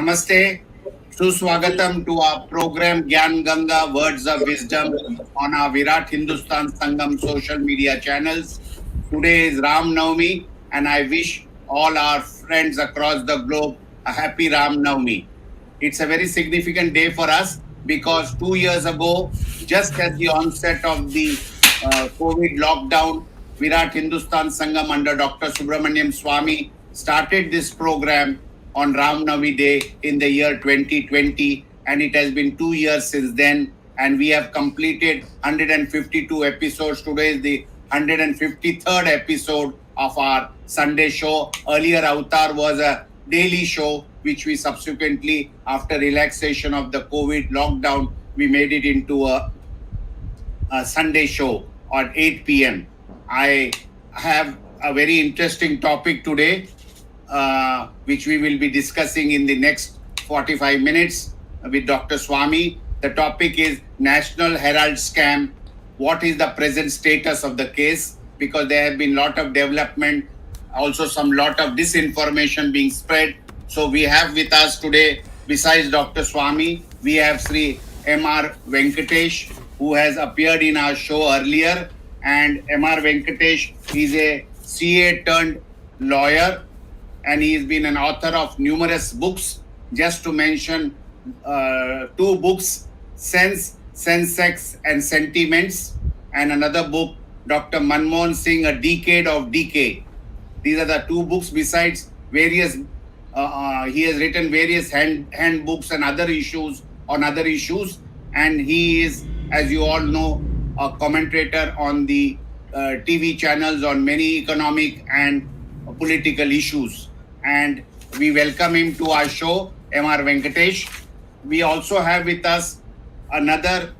Namaste. Suswagatam to our program Gyan Ganga Words of Wisdom on our Virat Hindustan Sangam social media channels. Today is Ram Navami, and I wish all our friends across the globe a happy Ram Navami. It's a very significant day for us because 2 years ago, just at the onset of the COVID lockdown, Virat Hindustan Sangam under Dr. Subramanian Sawmy started this program on Ram Navami Day in the year 2020, and it has been 2 years since then. And we have completed 152 episodes. Today is the 153rd episode of our Sunday show. Earlier, Avatar was a daily show, which we subsequently, after relaxation of the COVID lockdown, we made it into a Sunday show at 8 p.m. I have a very interesting topic today, which we will be discussing in the next 45 minutes with Dr. Sawmy. The topic is National Herald scam. What is the present status of the case? Because there have been lot of development, also some lot of disinformation being spread. So we have with us today, besides Dr. Sawmy, we have Sri M.R. Venkatesh, who has appeared in our show earlier. And M.R. Venkatesh is a CA turned lawyer, and he has been an author of numerous books. Just to mention two books, Sense, Sex and Sentiments, and another book, Dr. Manmohan Singh, A Decade of Decay. These are the two books. Besides various, he has written various handbooks and other issues on other issues, and he is, as you all know, a commentator on the TV channels on many economic and political issues. And we welcome him to our show, M.R. Venkatesh. We also have with us another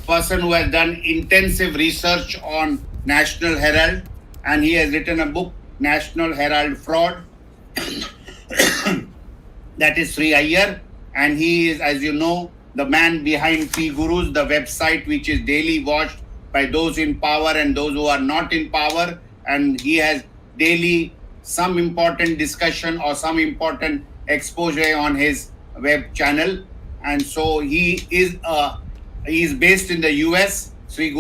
person who has done intensive research on National Herald, and he has written a book, National Herald Fraud. That is Sree Iyer, and he is, as you know, the man behind Three Gurus, the website which is daily watched by those in power and those who are not in power, and he has daily some important discussion or some important exposure on his web channel. And so he is based in the US. Sree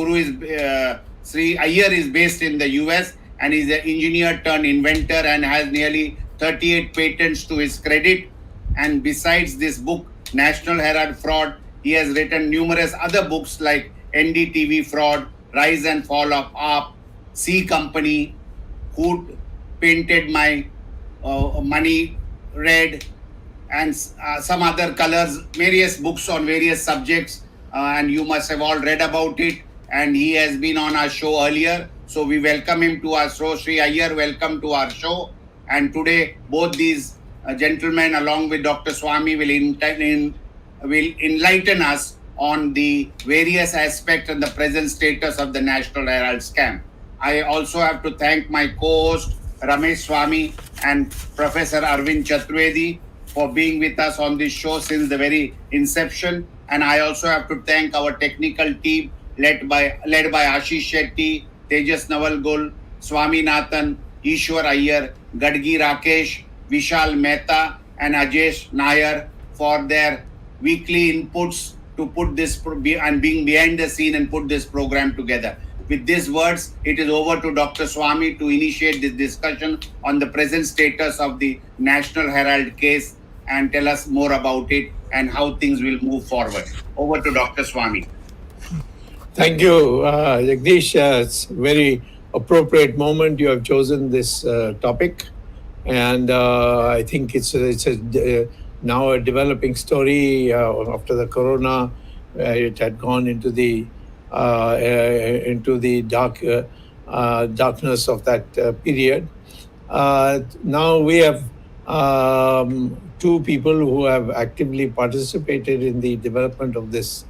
Iyer is based in the US, and he's an engineer turned inventor and has nearly 38 patents to his credit. And besides this book, National Herald Fraud, he has written numerous other books like NDTV Fraud, Rise and Fall of AAP, C Company, Who Painted My Money Red, and some other colors, various books on various subjects, and you must have all read about it. And he has been on our show earlier, so we welcome him to our show. Sree Iyer, welcome to our show. And today, both these gentlemen, along with Dr. Sawmy, will enlighten us on the various aspects and the present status of the National Herald scam. I also have to thank my co-host Ramesh Swamy and Professor Arvind Chaturvedi for being with us on this show since the very inception. And I also have to thank our technical team led by Ashish Shetty, Tejas Navalgul, Swaminathan, Ishwar Iyer, Gadgi Rakesh, Vishal Mehta, and Ajesh Nair for their weekly inputs to put this and being behind the scene and put this program together. With these words, it is over to Dr. Sawmy to initiate this discussion on the present status of the National Herald case and tell us more about it and how things will move forward. Over to Dr. Sawmy. Thank you, Jagdish. It's a very appropriate moment you have chosen this topic, and I think it's now a developing story after the corona. It had gone into the darkness of that period. Now we have two people who have actively participated in the development of this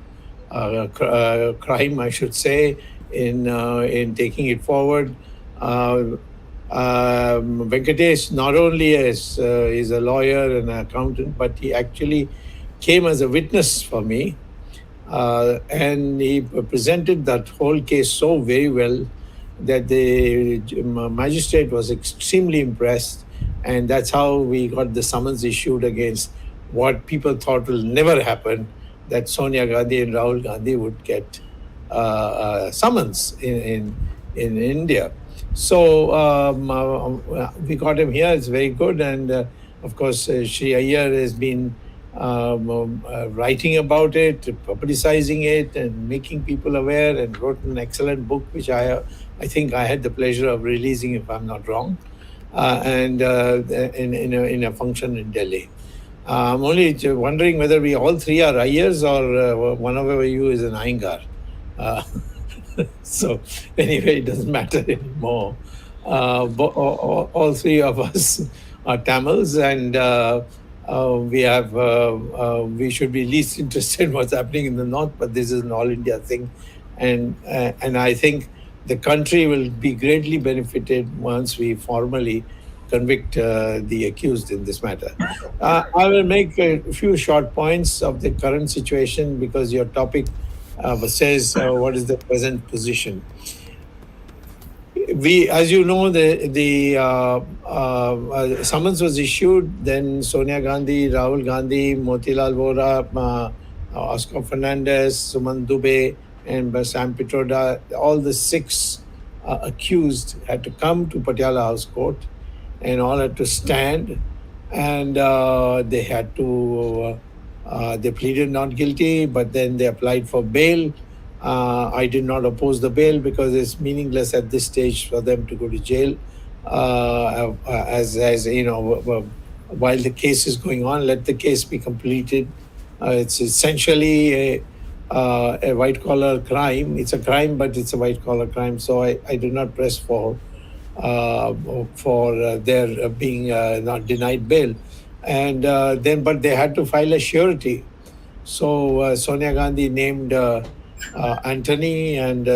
crime, I should say, in taking it forward. Venkatesh not only is a lawyer and an accountant, but he actually came as a witness for me, and he presented that whole case so very well that the magistrate was extremely impressed And that's how we got the summons issued against what people thought will never happen, that Sonia Gandhi and Rahul Gandhi would get summons in India. So we got him here. It's very good. And of course, Sree Iyer has been writing about it, publicizing it, and making people aware, and wrote an excellent book, which I think I had the pleasure of releasing, if I'm not wrong, and in a function in Delhi. I'm only wondering whether we all three are Iyers or one of you is an Iyengar. Uh, so anyway, it doesn't matter anymore. All three of us are Tamils, and we should be least interested in what's happening in the north. But this is an all India thing, and I think the country will be greatly benefited once we formally convict the accused in this matter. I will make a few short points of the current situation, because your topic says what is the present position. As you know, the summons was issued. Then Sonia Gandhi, Rahul Gandhi, Motilal Vora, Oscar Fernandez, Suman Dubey, and Sam Pitroda, all the six accused had to come to Patiala House Court, and all had to stand, and they had to. They pleaded not guilty, but then they applied for bail. I did not oppose the bail because it's meaningless at this stage for them to go to jail. As you know, while the case is going on, let the case be completed. It's essentially a white collar crime. It's a crime, but it's a white collar crime. So I do not press for their being not denied bail, and but they had to file a surety. So Sonia Gandhi named Anthony, and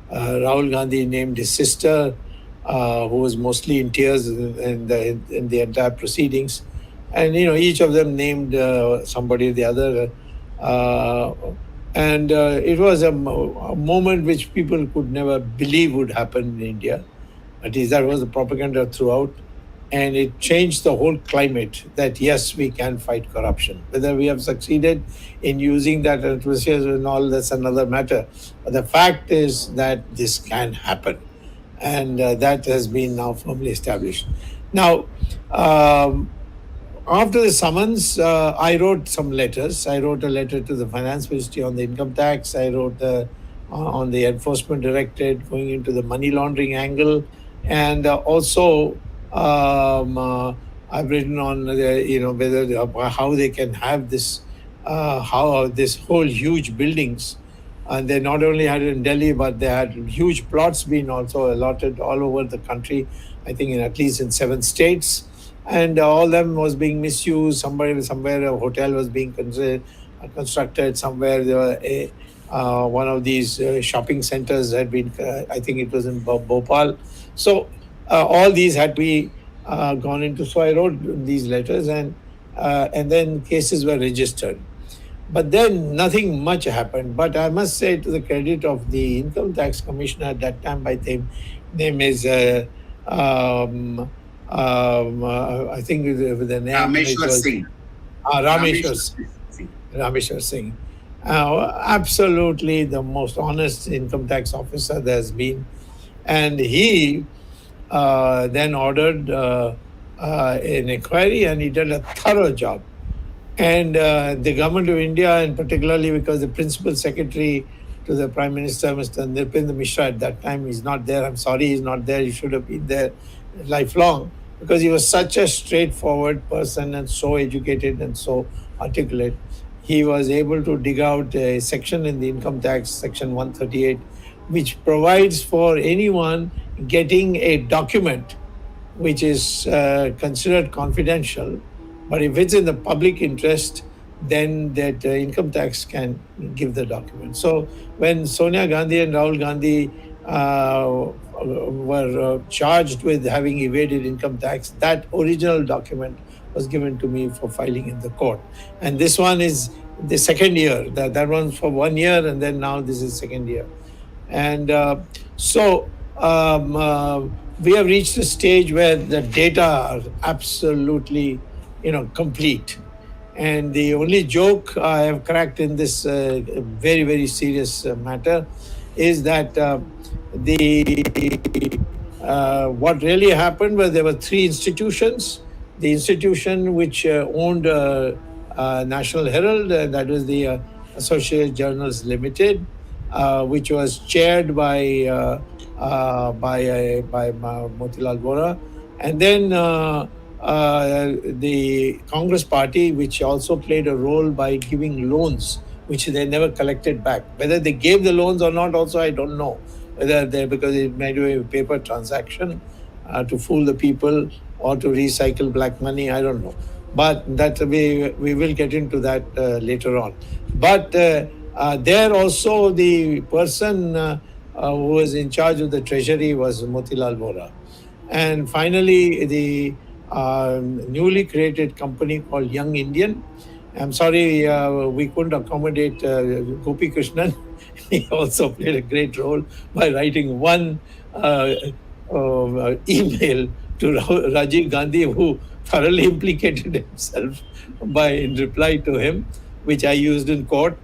Rahul Gandhi named his sister, who was mostly in tears in the entire proceedings, and each of them named somebody or the other. And it was a moment which people could never believe would happen in India. At least that was the propaganda throughout. And it changed the whole climate that, yes, we can fight corruption. Whether we have succeeded in using that enthusiasm and all, that's another matter. But the fact is that this can happen. And that has been now firmly established. Now, after the summons, I wrote some letters. I wrote a letter to the Finance Ministry on the income tax. I wrote on the Enforcement Directorate going into the money laundering angle. And also, I've written on whether how they can have this, how this whole huge buildings, and they not only had it in Delhi, but they had huge plots being also allotted all over the country. I think at least in 7 states, and all of them was being misused. Somewhere a hotel was being constructed. Somewhere there were one of these shopping centers had been. I think it was in Bhopal. So all these had to be gone into. So I wrote these letters, and then cases were registered. But then nothing much happened. But I must say, to the credit of the Income Tax Commissioner at that time, by name is I think with the name Rameshwar Singh. Rameshwar Singh. Absolutely the most honest income tax officer there's been. And he then ordered an inquiry, and he did a thorough job. And the government of India, and particularly because the principal secretary to the Prime Minister, Mr. Nirpendra Mishra, at that time, he's not there. I'm sorry he's not there. He should have been there lifelong, because he was such a straightforward person and so educated and so articulate. He was able to dig out a section in the income tax, section 138, which provides for anyone getting a document which is considered confidential, but if it's in the public interest, then that income tax can give the document. So when Sonia Gandhi and Rahul Gandhi were charged with having evaded income tax, that original document was given to me for filing in the court. And this one is the second year. That one's for 1 year, and then now this is second year. And we have reached a stage where the data are absolutely, complete. And the only joke I have cracked in this very, very serious matter is that the what really happened was there were three institutions. The institution which owned National Herald, that was the Associated Journals Limited, which was chaired by Motilal Vora, and then the Congress Party, which also played a role by giving loans, which they never collected back. Whether they gave the loans or not, also I don't know. Whether they, because it made a paper transaction to fool the people or to recycle black money, I don't know. But that we will get into that later on. But there also the person who was in charge of the treasury was Motilal Vora. And finally, the newly created company called Young Indian. I'm sorry we couldn't accommodate Gopi Krishnan. He also played a great role by writing one email to Rajiv Gandhi, who thoroughly implicated himself in reply to him, which I used in court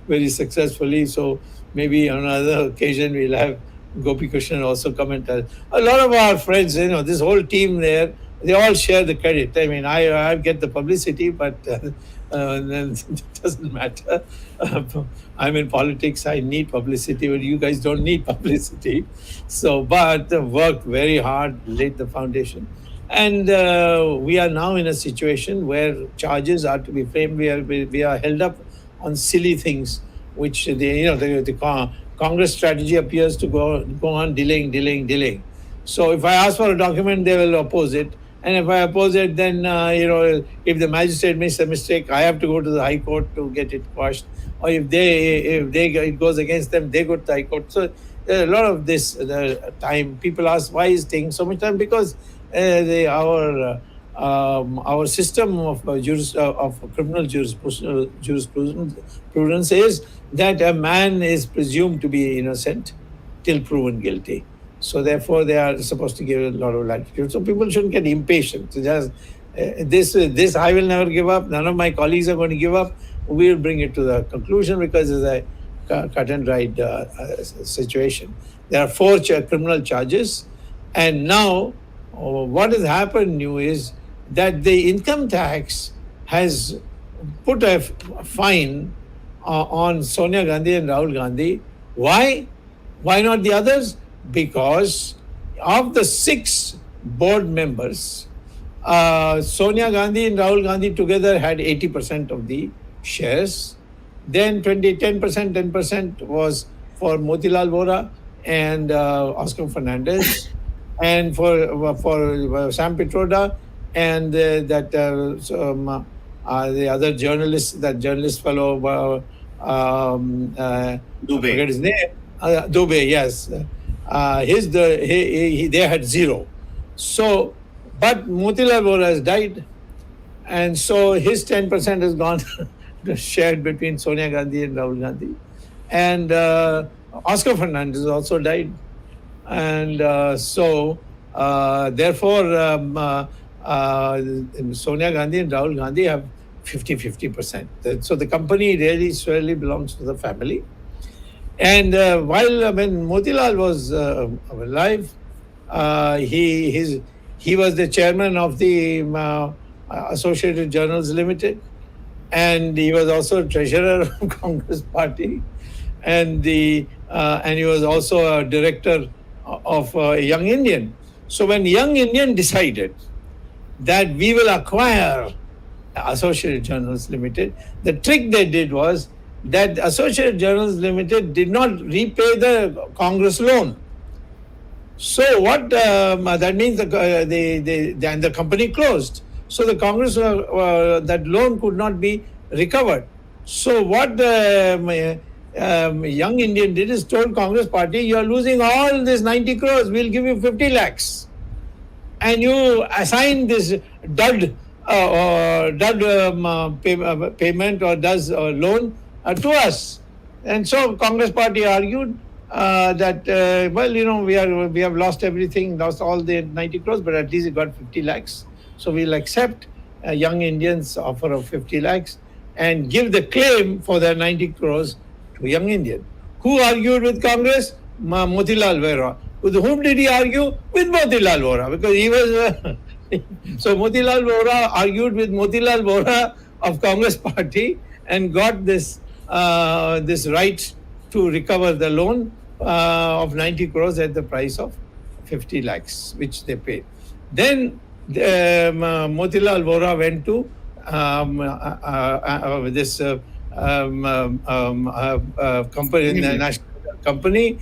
very successfully. So maybe on another occasion we'll have Gopi Krishnan also come and tell. A lot of our friends, this whole team there, they all share the credit. I mean, I get the publicity, but it doesn't matter. I'm in politics. I need publicity, but you guys don't need publicity. So, but worked very hard, laid the foundation. And we are now in a situation where charges are to be framed. We are held up on silly things, which the Congress strategy appears to go on delaying. So if I ask for a document, they will oppose it. And if I oppose it, then, if the magistrate makes a mistake, I have to go to the High Court to get it quashed. Or if it goes against them, they go to the High Court. So a lot of this time, people ask, why is taking so much time? Because our system of criminal jurisprudence is that a man is presumed to be innocent till proven guilty. So therefore, they are supposed to give a lot of latitude. So people shouldn't get impatient. So just this I will never give up. None of my colleagues are going to give up. We will bring it to the conclusion because it's a cut and dried situation. There are 4 criminal charges, and now what has happened new is that the income tax has put a fine on Sonia Gandhi and Rahul Gandhi. Why? Why not the others? Because of the 6 board members, Sonia Gandhi and Rahul Gandhi together had 80% of the shares. Then 10% was for Motilal Vora and Oscar Fernandez, and for Sam Petroda and the other journalist, that journalist fellow, Dubey. I forget his name. Dubey, yes. They had 0. So, but Motilal Vora has died, and so his 10% has gone shared between Sonia Gandhi and Rahul Gandhi, and Oscar Fernandez also died, and therefore Sonia Gandhi and Rahul Gandhi have 50%. So the company really solely belongs to the family. And when Motilal was alive, he was the chairman of the Associated Journals Limited, and he was also treasurer of Congress Party, and he was also a director of Young Indian. So when Young Indian decided that we will acquire Associated Journals Limited, the trick they did was that Associated Journals Limited did not repay the Congress loan. So what that means, the company closed. So the Congress that loan could not be recovered. So what Young Indian did is told Congress Party, you are losing all this 90 crores. We'll give you 50 lakhs, and you assign this dud payment or does loan to us. And so Congress Party argued, we have lost everything, lost all the 90 crores, but at least it got 50 lakhs. So we'll accept young Indians' offer of 50 lakhs and give the claim for their 90 crores to young Indian. Who argued with Congress? Motilal Vora. With whom did he argue? With Motilal Vora, because he was. So Motilal Vora argued with Motilal Vora of Congress Party and got this right to recover the loan of 90 crores at the price of 50 lakhs, which they paid. Then Motilal Vora went to this company, the national company,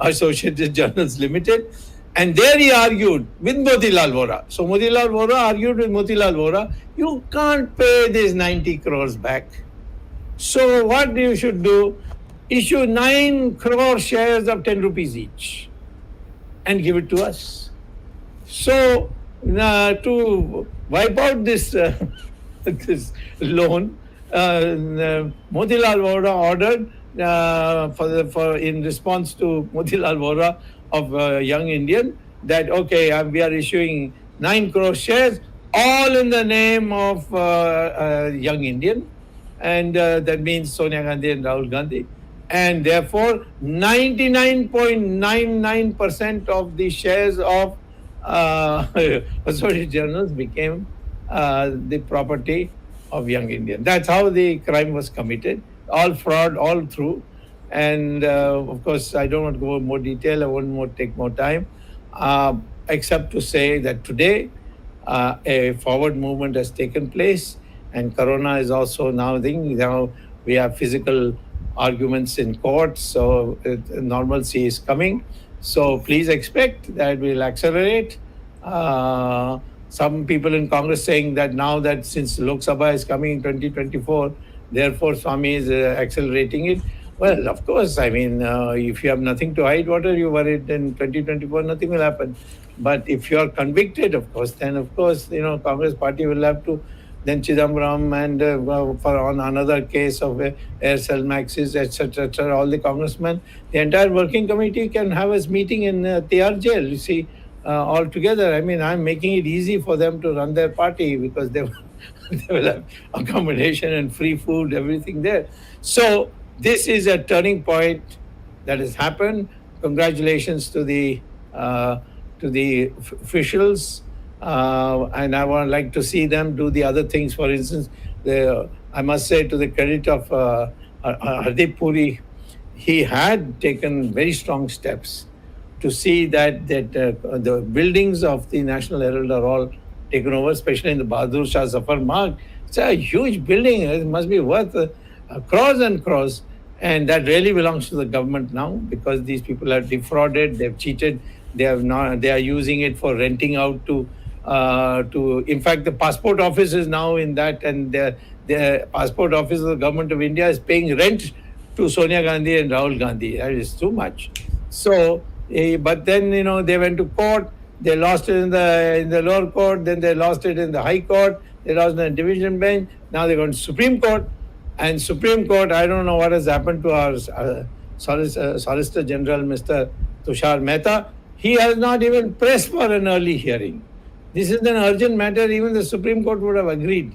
Associated Journals Limited, and there he argued with Motilal Vora. So Motilal Vora argued with Motilal Vora, you can't pay these 90 crores back. So what you should do, issue 9 crore shares of 10 rupees each and give it to us. So to wipe out this this loan, Motilal Vora ordered in response to Motilal Vora of Young Indian that we are issuing 9 crore shares, all in the name of Young Indian, and that means Sonia Gandhi and Rahul Gandhi, and therefore 99.99% of the shares of Associated Journals became the property of Young Indian. That's how the crime was committed. All fraud, all through. And of course, I don't want to go into more detail. I won't take more time, except to say that today a forward movement has taken place, and Corona is also now we have physical arguments in court, so normalcy is coming. So please expect that we'll accelerate. Some people in Congress saying that now that since Lok Sabha is coming in 2024, therefore Swami is accelerating it. Well, of course, I mean, if you have nothing to hide, what are you worried? In 2024, nothing will happen. But if you are convicted, of course, then of course, Congress party will have to, then Chidambaram and on another case of Aircel Maxis, etc., all the congressmen, the entire working committee can have a meeting in Tihar jail, you see, all together. I mean, I'm making it easy for them to run their party because they will have accommodation and free food, everything there. So this is a turning point that has happened. Congratulations to the officials. And I would like to see them do the other things. For instance, I must say, to the credit of Hardeep Puri, he had taken very strong steps to see that the buildings of the National Herald are all taken over, especially in the Bahadur Shah Zafar Marg. It's a huge building. It must be worth crores and crores. And that really belongs to the government now, because these people have defrauded, they've cheated, they are using it for renting out to in fact, the passport office is now in that, and the passport office of the government of India is paying rent to Sonia Gandhi and Rahul Gandhi. That is too much. So, but then they went to court. They lost it in the lower court. Then they lost it in the high court. They lost it in the division bench. Now they're going to Supreme Court. And Supreme Court, I don't know what has happened to our Solicitor General, Mr. Tushar Mehta. He has not even pressed for an early hearing. This is an urgent matter. Even the Supreme Court would have agreed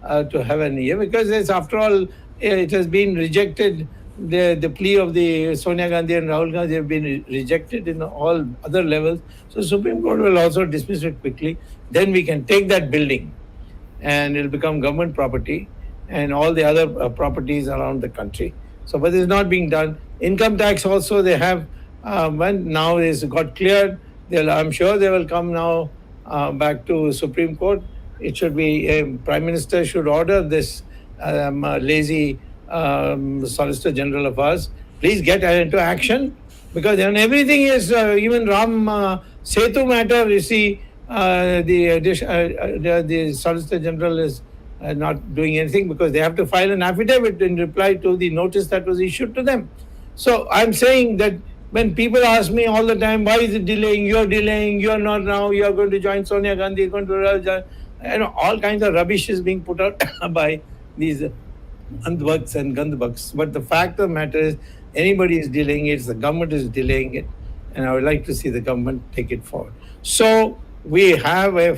to have an hearing, because it's, after all, it has been rejected. The plea of the Sonia Gandhi and Rahul Gandhi have been rejected in all other levels. So Supreme Court will also dismiss it quickly. Then we can take that building and it will become government property, and all the other properties around the country. So, but it's not being done. Income tax also they have, when now it's got cleared, I'm sure they will come now back to Supreme Court. It should be, Prime Minister should order this lazy Solicitor General of ours, please get into action, because then everything is, even Ram Setu matter, you see, the Solicitor General is not doing anything, because they have to file an affidavit in reply to the notice that was issued to them. So I'm saying that when people ask me all the time, why is it delaying, you're not now, you're going to join Sonia Gandhi, you're going to join, all kinds of rubbish is being put out by these Andhbugs and Gandhbugs. But the fact of the matter is, anybody is delaying it, the government is delaying it, and I would like to see the government take it forward. So we have a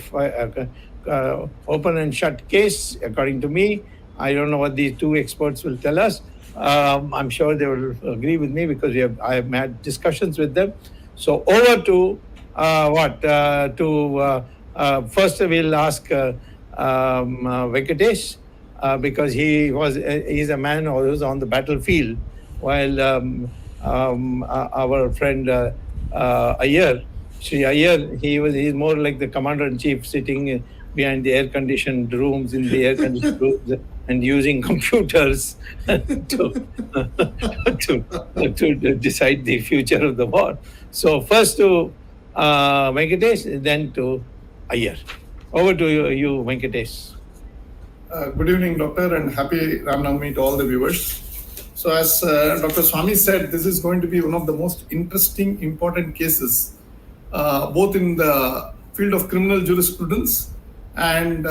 open and shut case, according to me. I don't know what these two experts will tell us. I'm sure they will agree with me because I have had discussions with them. So over to first we'll ask Venkatesh because he's a man who was on the battlefield while our friend Iyer, Sree Iyer, he's more like the commander in chief, sitting behind the air conditioned rooms in the air conditioned rooms and using computers to, to decide the future of the war. So first to Venkatesh, then to Iyer. Over to you, Venkatesh. Good evening, Doctor, and happy Ram Navami to all the viewers. So, as Dr. Sawmy said, this is going to be one of the most interesting, important cases, both in the field of criminal jurisprudence and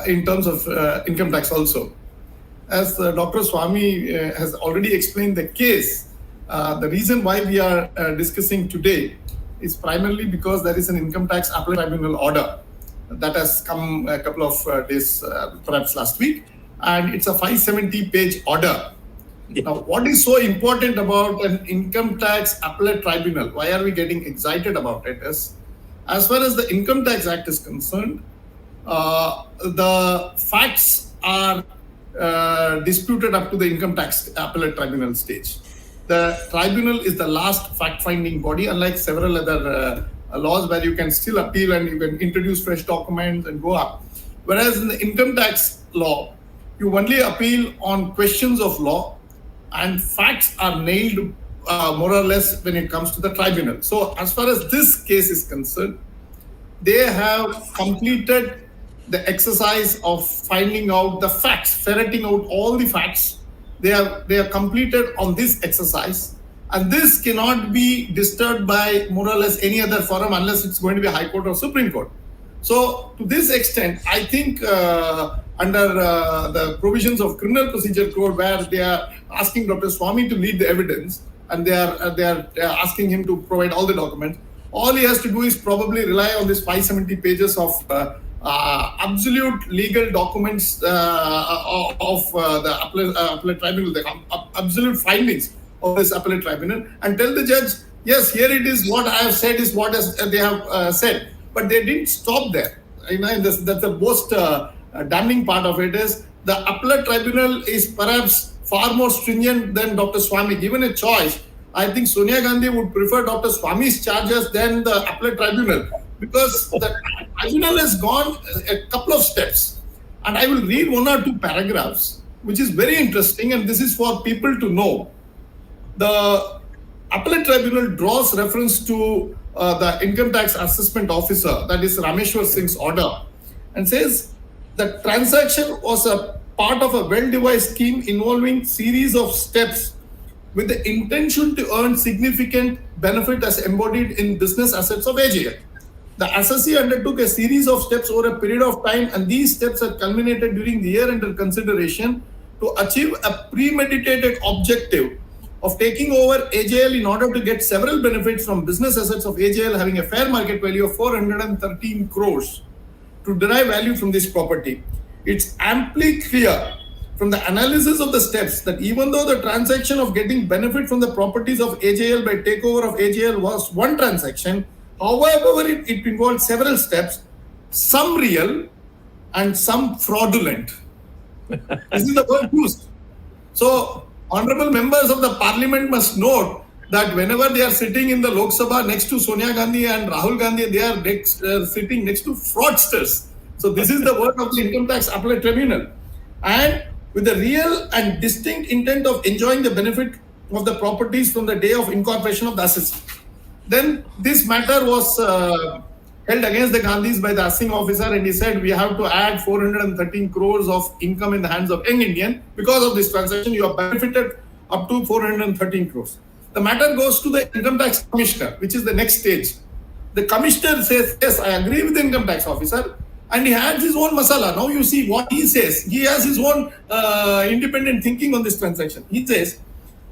in terms of income tax also. As Dr. Sawmy has already explained the case, the reason why we are discussing today is primarily because there is an income tax appellate tribunal order that has come a couple of days, perhaps last week, and it's a 570-page order. Now, what is so important about an income tax appellate tribunal? Why are we getting excited about it? Is, as far as the Income Tax Act is concerned, the facts are disputed up to the income tax appellate tribunal stage. The tribunal is the last fact-finding body, unlike several other laws where you can still appeal and you can introduce fresh documents and go up. Whereas in the income tax law, you only appeal on questions of law and facts are nailed more or less when it comes to the tribunal. So as far as this case is concerned, they have completed the exercise of finding out the facts, ferreting out all the facts. They are completed on this exercise. And this cannot be disturbed by more or less any other forum unless it's going to be High Court or Supreme Court. So to this extent, I think under the provisions of Criminal Procedure Code, where they are asking Dr. Sawmy to lead the evidence and they are asking him to provide all the documents, all he has to do is probably rely on this 570 pages of absolute legal documents of the appellate tribunal, the absolute findings of this appellate tribunal, and tell the judge, yes, here it is, what I have said is what they have said. But they didn't stop there. That's the most damning part of it is the appellate tribunal is perhaps far more stringent than Dr. Sawmy. Given a choice, I think Sonia Gandhi would prefer Dr. Swamy's charges than the appellate tribunal, because the tribunal has gone a couple of steps. And I will read one or two paragraphs, which is very interesting, and this is for people to know. The appellate tribunal draws reference to the income tax assessment officer, that is Rameshwar Singh's order, and says the transaction was a part of a well-devised scheme involving series of steps with the intention to earn significant benefit as embodied in business assets of AJL. The assessee undertook a series of steps over a period of time, and these steps are culminated during the year under consideration to achieve a premeditated objective of taking over AJL in order to get several benefits from business assets of AJL having a fair market value of 413 crores to derive value from this property. It's amply clear from the analysis of the steps that even though the transaction of getting benefit from the properties of AJL by takeover of AJL was one transaction, however, it involved several steps, some real and some fraudulent. This is the word used. So, honorable members of the parliament must note that whenever they are sitting in the Lok Sabha next to Sonia Gandhi and Rahul Gandhi, they are sitting next to fraudsters. So this is the word of the Income Tax Appellate Tribunal. And with the real and distinct intent of enjoying the benefit of the properties from the day of incorporation of the assets. Then this matter was held against the Gandhis by the assessing officer, and he said we have to add 413 crores of income in the hands of young Indian. Because of this transaction, you have benefited up to 413 crores. The matter goes to the income tax commissioner, which is the next stage. The commissioner says, yes, I agree with the income tax officer. and he has his own masala. Now you see what he says. He has his own independent thinking on this transaction. He says,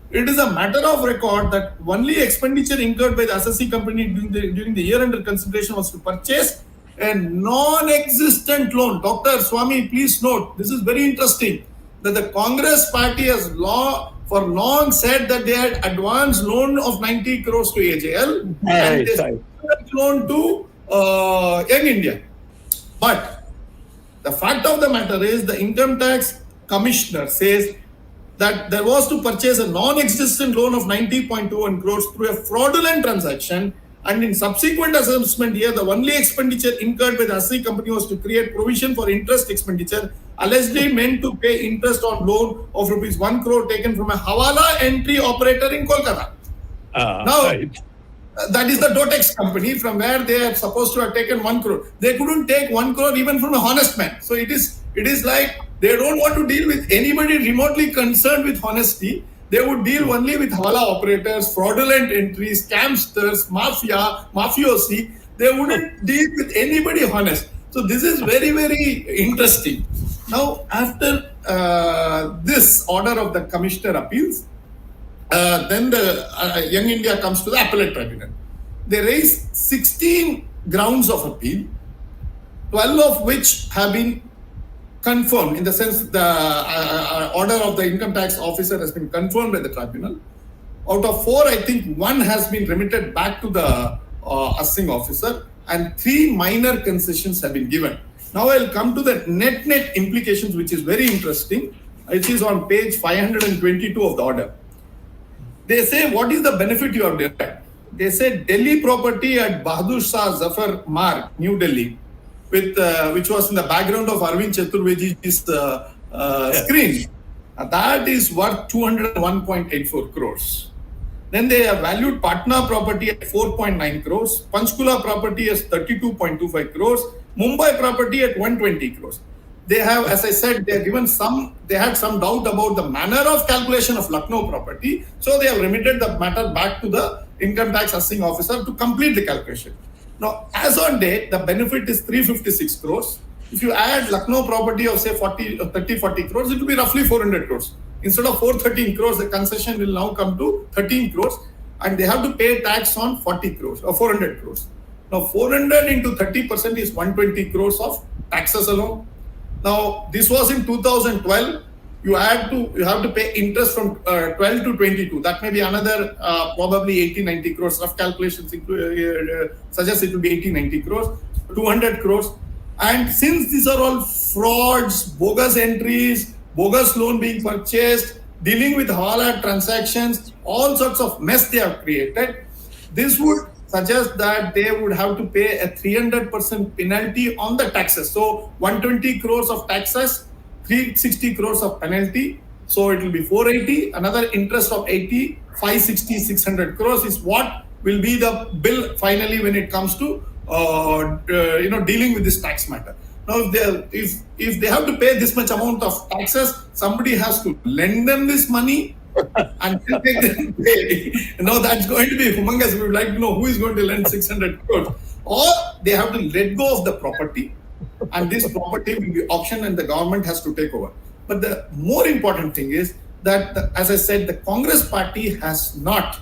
it is a matter of record that only expenditure incurred by the assessee company during the year under consideration was to purchase a non-existent loan. Dr. Sawmy, please note, this is very interesting, that the Congress party has for long said that they had advanced loan of 90 crores to AJL and they loan to Young India. But the fact of the matter is the income tax commissioner says that there was to purchase a non-existent loan of 90.21 crores through a fraudulent transaction, and in subsequent assessment here, the only expenditure incurred by the assessee company was to create provision for interest expenditure, allegedly meant to pay interest on loan of rupees 1 crore taken from a Hawala entry operator in Kolkata. That is the Dotex company from where they are supposed to have taken 1 crore. They couldn't take 1 crore even from a honest man. So it is like they don't want to deal with anybody remotely concerned with honesty. They would deal only with Hawala operators, fraudulent entries, scamsters, mafiosi. They wouldn't deal with anybody honest. So this is very, very interesting. Now, after this order of the commissioner appeals, then the Young India comes to the appellate tribunal. They raise 16 grounds of appeal, 12 of which have been confirmed, in the sense the order of the income tax officer has been confirmed by the tribunal. Out of 4, I think 1 has been remitted back to the assessing officer, and 3 minor concessions have been given. Now I'll come to the net implications, which is very interesting. It is on page 522 of the order. They say, what is the benefit you have derived? They say Delhi property at Bahadur Shah Zafar Marg, New Delhi, which was in the background of Arvind Chaturveji's screen. That is worth 201.84 crores. Then they have valued Patna property at 4.9 crores, Panchkula property as 32.25 crores, Mumbai property at 120 crores. They have, as I said, they had some doubt about the manner of calculation of Lucknow property. So they have remitted the matter back to the income tax assessing officer to complete the calculation. Now, as on date, the benefit is 356 crores. If you add Lucknow property of say 40 crores, it will be roughly 400 crores. Instead of 413 crores, the concession will now come to 13 crores, and they have to pay tax on 40 crores or 400 crores. Now, 400 into 30% is 120 crores of taxes alone. Now, this was in 2012. You have to pay interest from 12 to 22. That may be another probably 80-90 crores. Rough calculations suggest it will be 80-90 crores, 200 crores. And since these are all frauds, bogus entries, bogus loan being purchased, dealing with Hawala transactions, all sorts of mess they have created, this would suggest that they would have to pay a 300% penalty on the taxes. So 120 crores of taxes, 360 crores of penalty. So it will be 480, another interest of 80, 560, 600 crores is what will be the bill finally when it comes to dealing with this tax matter. Now, if they have to pay this much amount of taxes, somebody has to lend them this money and take them pay. That's going to be humongous. We would like to know who is going to lend 600 crores. Or they have to let go of the property, and this property will be auctioned and the government has to take over. But the more important thing is that, as I said, the Congress party has not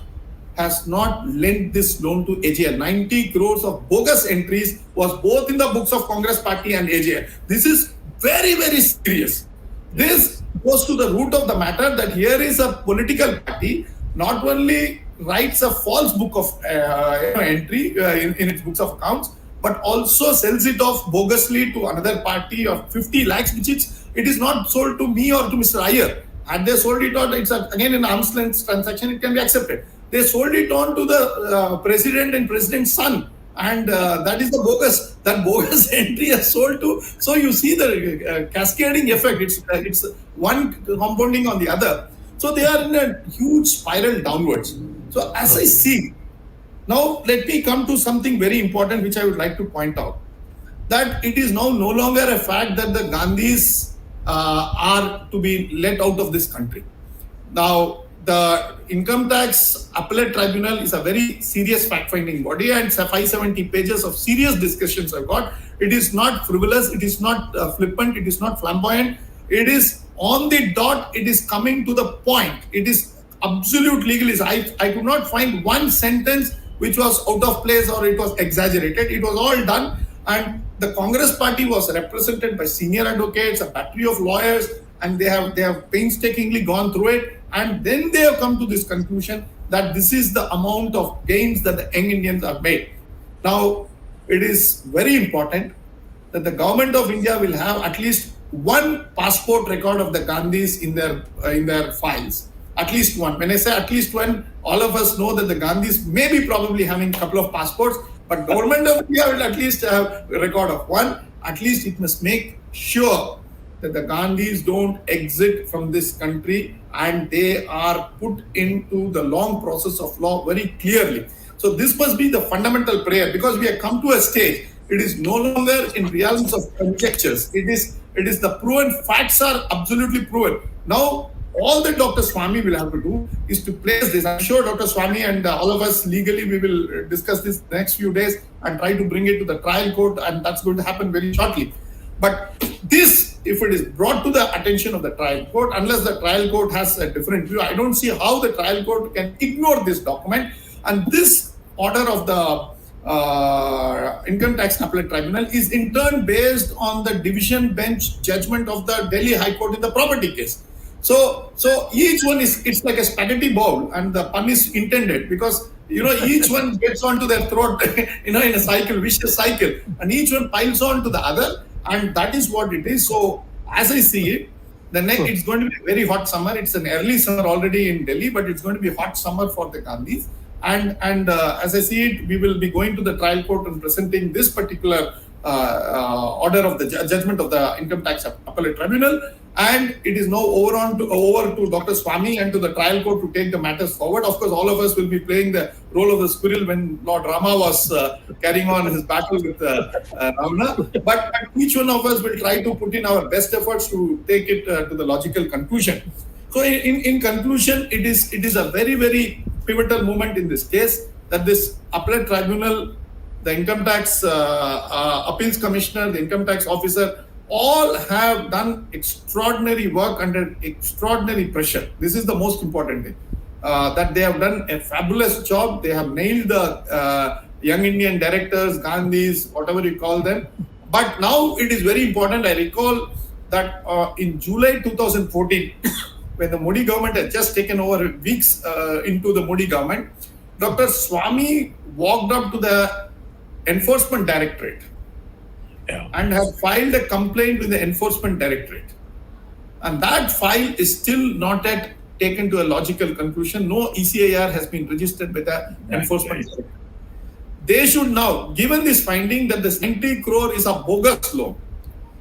lent this loan to AJL. 90 crores of bogus entries was both in the books of Congress party and AJL. This is very, very serious. This goes to the root of the matter, that here is a political party not only writes a false book of entry in its books of accounts, but also sells it off bogusly to another party of 50 lakhs, which it is not sold to me or to Mr. Iyer. Had they sold it on, it's again an arm's length transaction, it can be accepted. They sold it on to the president and president's son, and that is that bogus entry is sold to. So you see the cascading effect. It's one compounding on the other. So they are in a huge spiral downwards. So as I see, now let me come to something very important which I would like to point out, that it is now no longer a fact that the Gandhis are to be let out of this country. Now, the Income Tax Appellate Tribunal is a very serious fact-finding body, and 570 pages of serious discussions I've got. It is not frivolous. It is not flippant. It is not flamboyant. It is on the dot. It is coming to the point. It is absolute legalism. I could not find one sentence which was out of place or it was exaggerated. It was all done, and the Congress party was represented by senior advocates, a battery of lawyers, and they have painstakingly gone through it, and then they have come to this conclusion that this is the amount of gains that the young Indians have made. Now, it is very important that the government of India will have at least one passport record of the Gandhis in their files. At least one. When I say at least one, all of us know that the Gandhis may be probably having a couple of passports, but government of India will at least have a record of one. At least it must make sure that the Gandhis don't exit from this country and they are put into the long process of law very clearly. So this must be the fundamental prayer, because we have come to a stage. It is no longer in realms of conjectures. It is the proven facts are absolutely proven. Now, all that Dr. Sawmy will have to do is to place this. I'm sure Dr. Sawmy and all of us legally, we will discuss this next few days and try to bring it to the trial court, and that's going to happen very shortly. But this, if it is brought to the attention of the trial court, unless the trial court has a different view, I don't see how the trial court can ignore this document. And this order of the Income Tax Appellate Tribunal is in turn based on the division bench judgment of the Delhi High Court in the property case. So each one it's like a spaghetti bowl, and the pun is intended, because each one gets onto their throat in a cycle, vicious cycle, and each one piles on to the other, and that is what it is. So as I see it, it's going to be a very hot summer. It's an early summer already in Delhi, but it's going to be a hot summer for the Gandhis. And as I see it, we will be going to the trial court and presenting this particular order of the judgment of the Income Tax Appellate Tribunal, and it is now over to Dr. Sawmy and to the trial court to take the matters forward. Of course, all of us will be playing the role of the squirrel when Lord Rama was carrying on his battle with Ravana. But each one of us will try to put in our best efforts to take it to the logical conclusion. So, in conclusion, it is a very, very pivotal moment in this case that this appellate tribunal, the income tax appeals commissioner, the income tax officer, all have done extraordinary work under extraordinary pressure. This is the most important thing, that they have done a fabulous job. They have nailed the young Indian directors, Gandhis, whatever you call them. But now it is very important. I recall that in July 2014, when the Modi government had just taken over weeks into the Modi government, Dr. Sawmy walked up to the Enforcement Directorate and have filed a complaint with the Enforcement Directorate. And that file is still not yet taken to a logical conclusion. No ECIR has been registered by the Enforcement Directorate. They should now, given this finding that this 90 crore is a bogus loan,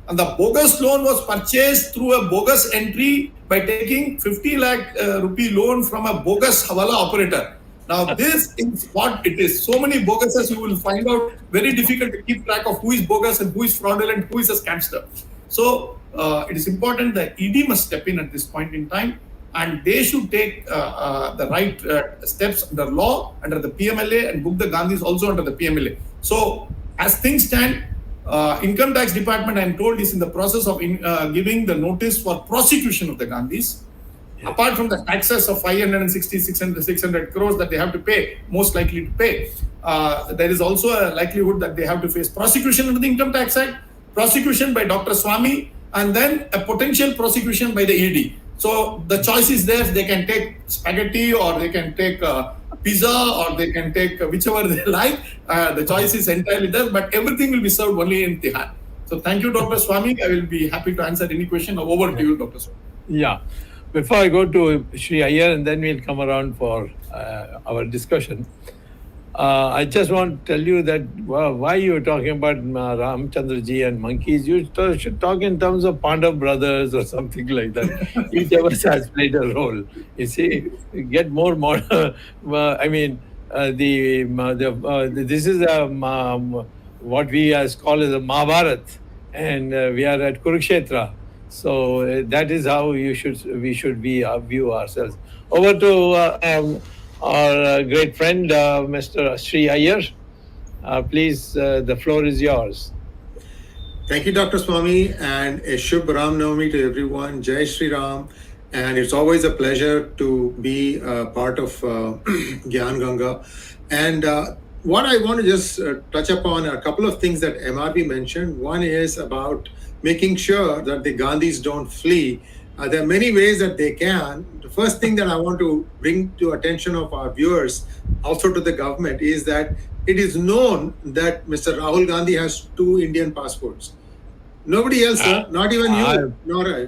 and the bogus loan was purchased through a bogus entry by taking 50 lakh rupee loan from a bogus Hawala operator. Now, this is what it is. So many boguses, you will find out very difficult to keep track of who is bogus and who is fraudulent, who is a scamster. So, it is important that ED must step in at this point in time, and they should take the right steps under law, under the PMLA, and book the Gandhis also under the PMLA. So, as things stand, Income Tax Department, I am told, is in the process of giving the notice for prosecution of the Gandhis. Apart from the taxes of 560, 600 crores that they have to pay, most likely to pay, there is also a likelihood that they have to face prosecution under the Income Tax Act, prosecution by Dr. Sawmy, and then a potential prosecution by the ED. So the choice is there. They can take spaghetti, or they can take pizza, or they can take whichever they like. The choice is entirely there, but everything will be served only in Tihar. So thank you, Dr. Sawmy. I will be happy to answer any question. Over to you, Dr. Sawmy. Yeah. Before I go to Sree Iyer, and then we'll come around for our discussion, I just want to tell you that why you were talking about Ramchandraji and monkeys, you should talk in terms of Pandav brothers or something like that. Each of us has played a role. You see, get more modern. I mean, this is what we call as a Mahabharat, and we are at Kurukshetra. So that is how we should view ourselves. Over to our great friend, Mr. Sree Iyer. Please, the floor is yours. Thank you, Dr. Swamy, and a Shubh Ram Navami to everyone. Jai Shri Ram. And it's always a pleasure to be part of Gyan Ganga. And what I want to just touch upon are a couple of things that MRB mentioned. One is about making sure that the Gandhis don't flee. There are many ways that they can. The first thing that I want to bring to attention of our viewers, also to the government, is that it is known that Mr. Rahul Gandhi has 2 Indian passports. Nobody else, sir, not even you, nor I.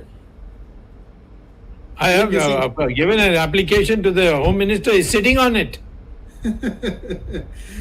I have given an application to the Home Minister. He's sitting on it.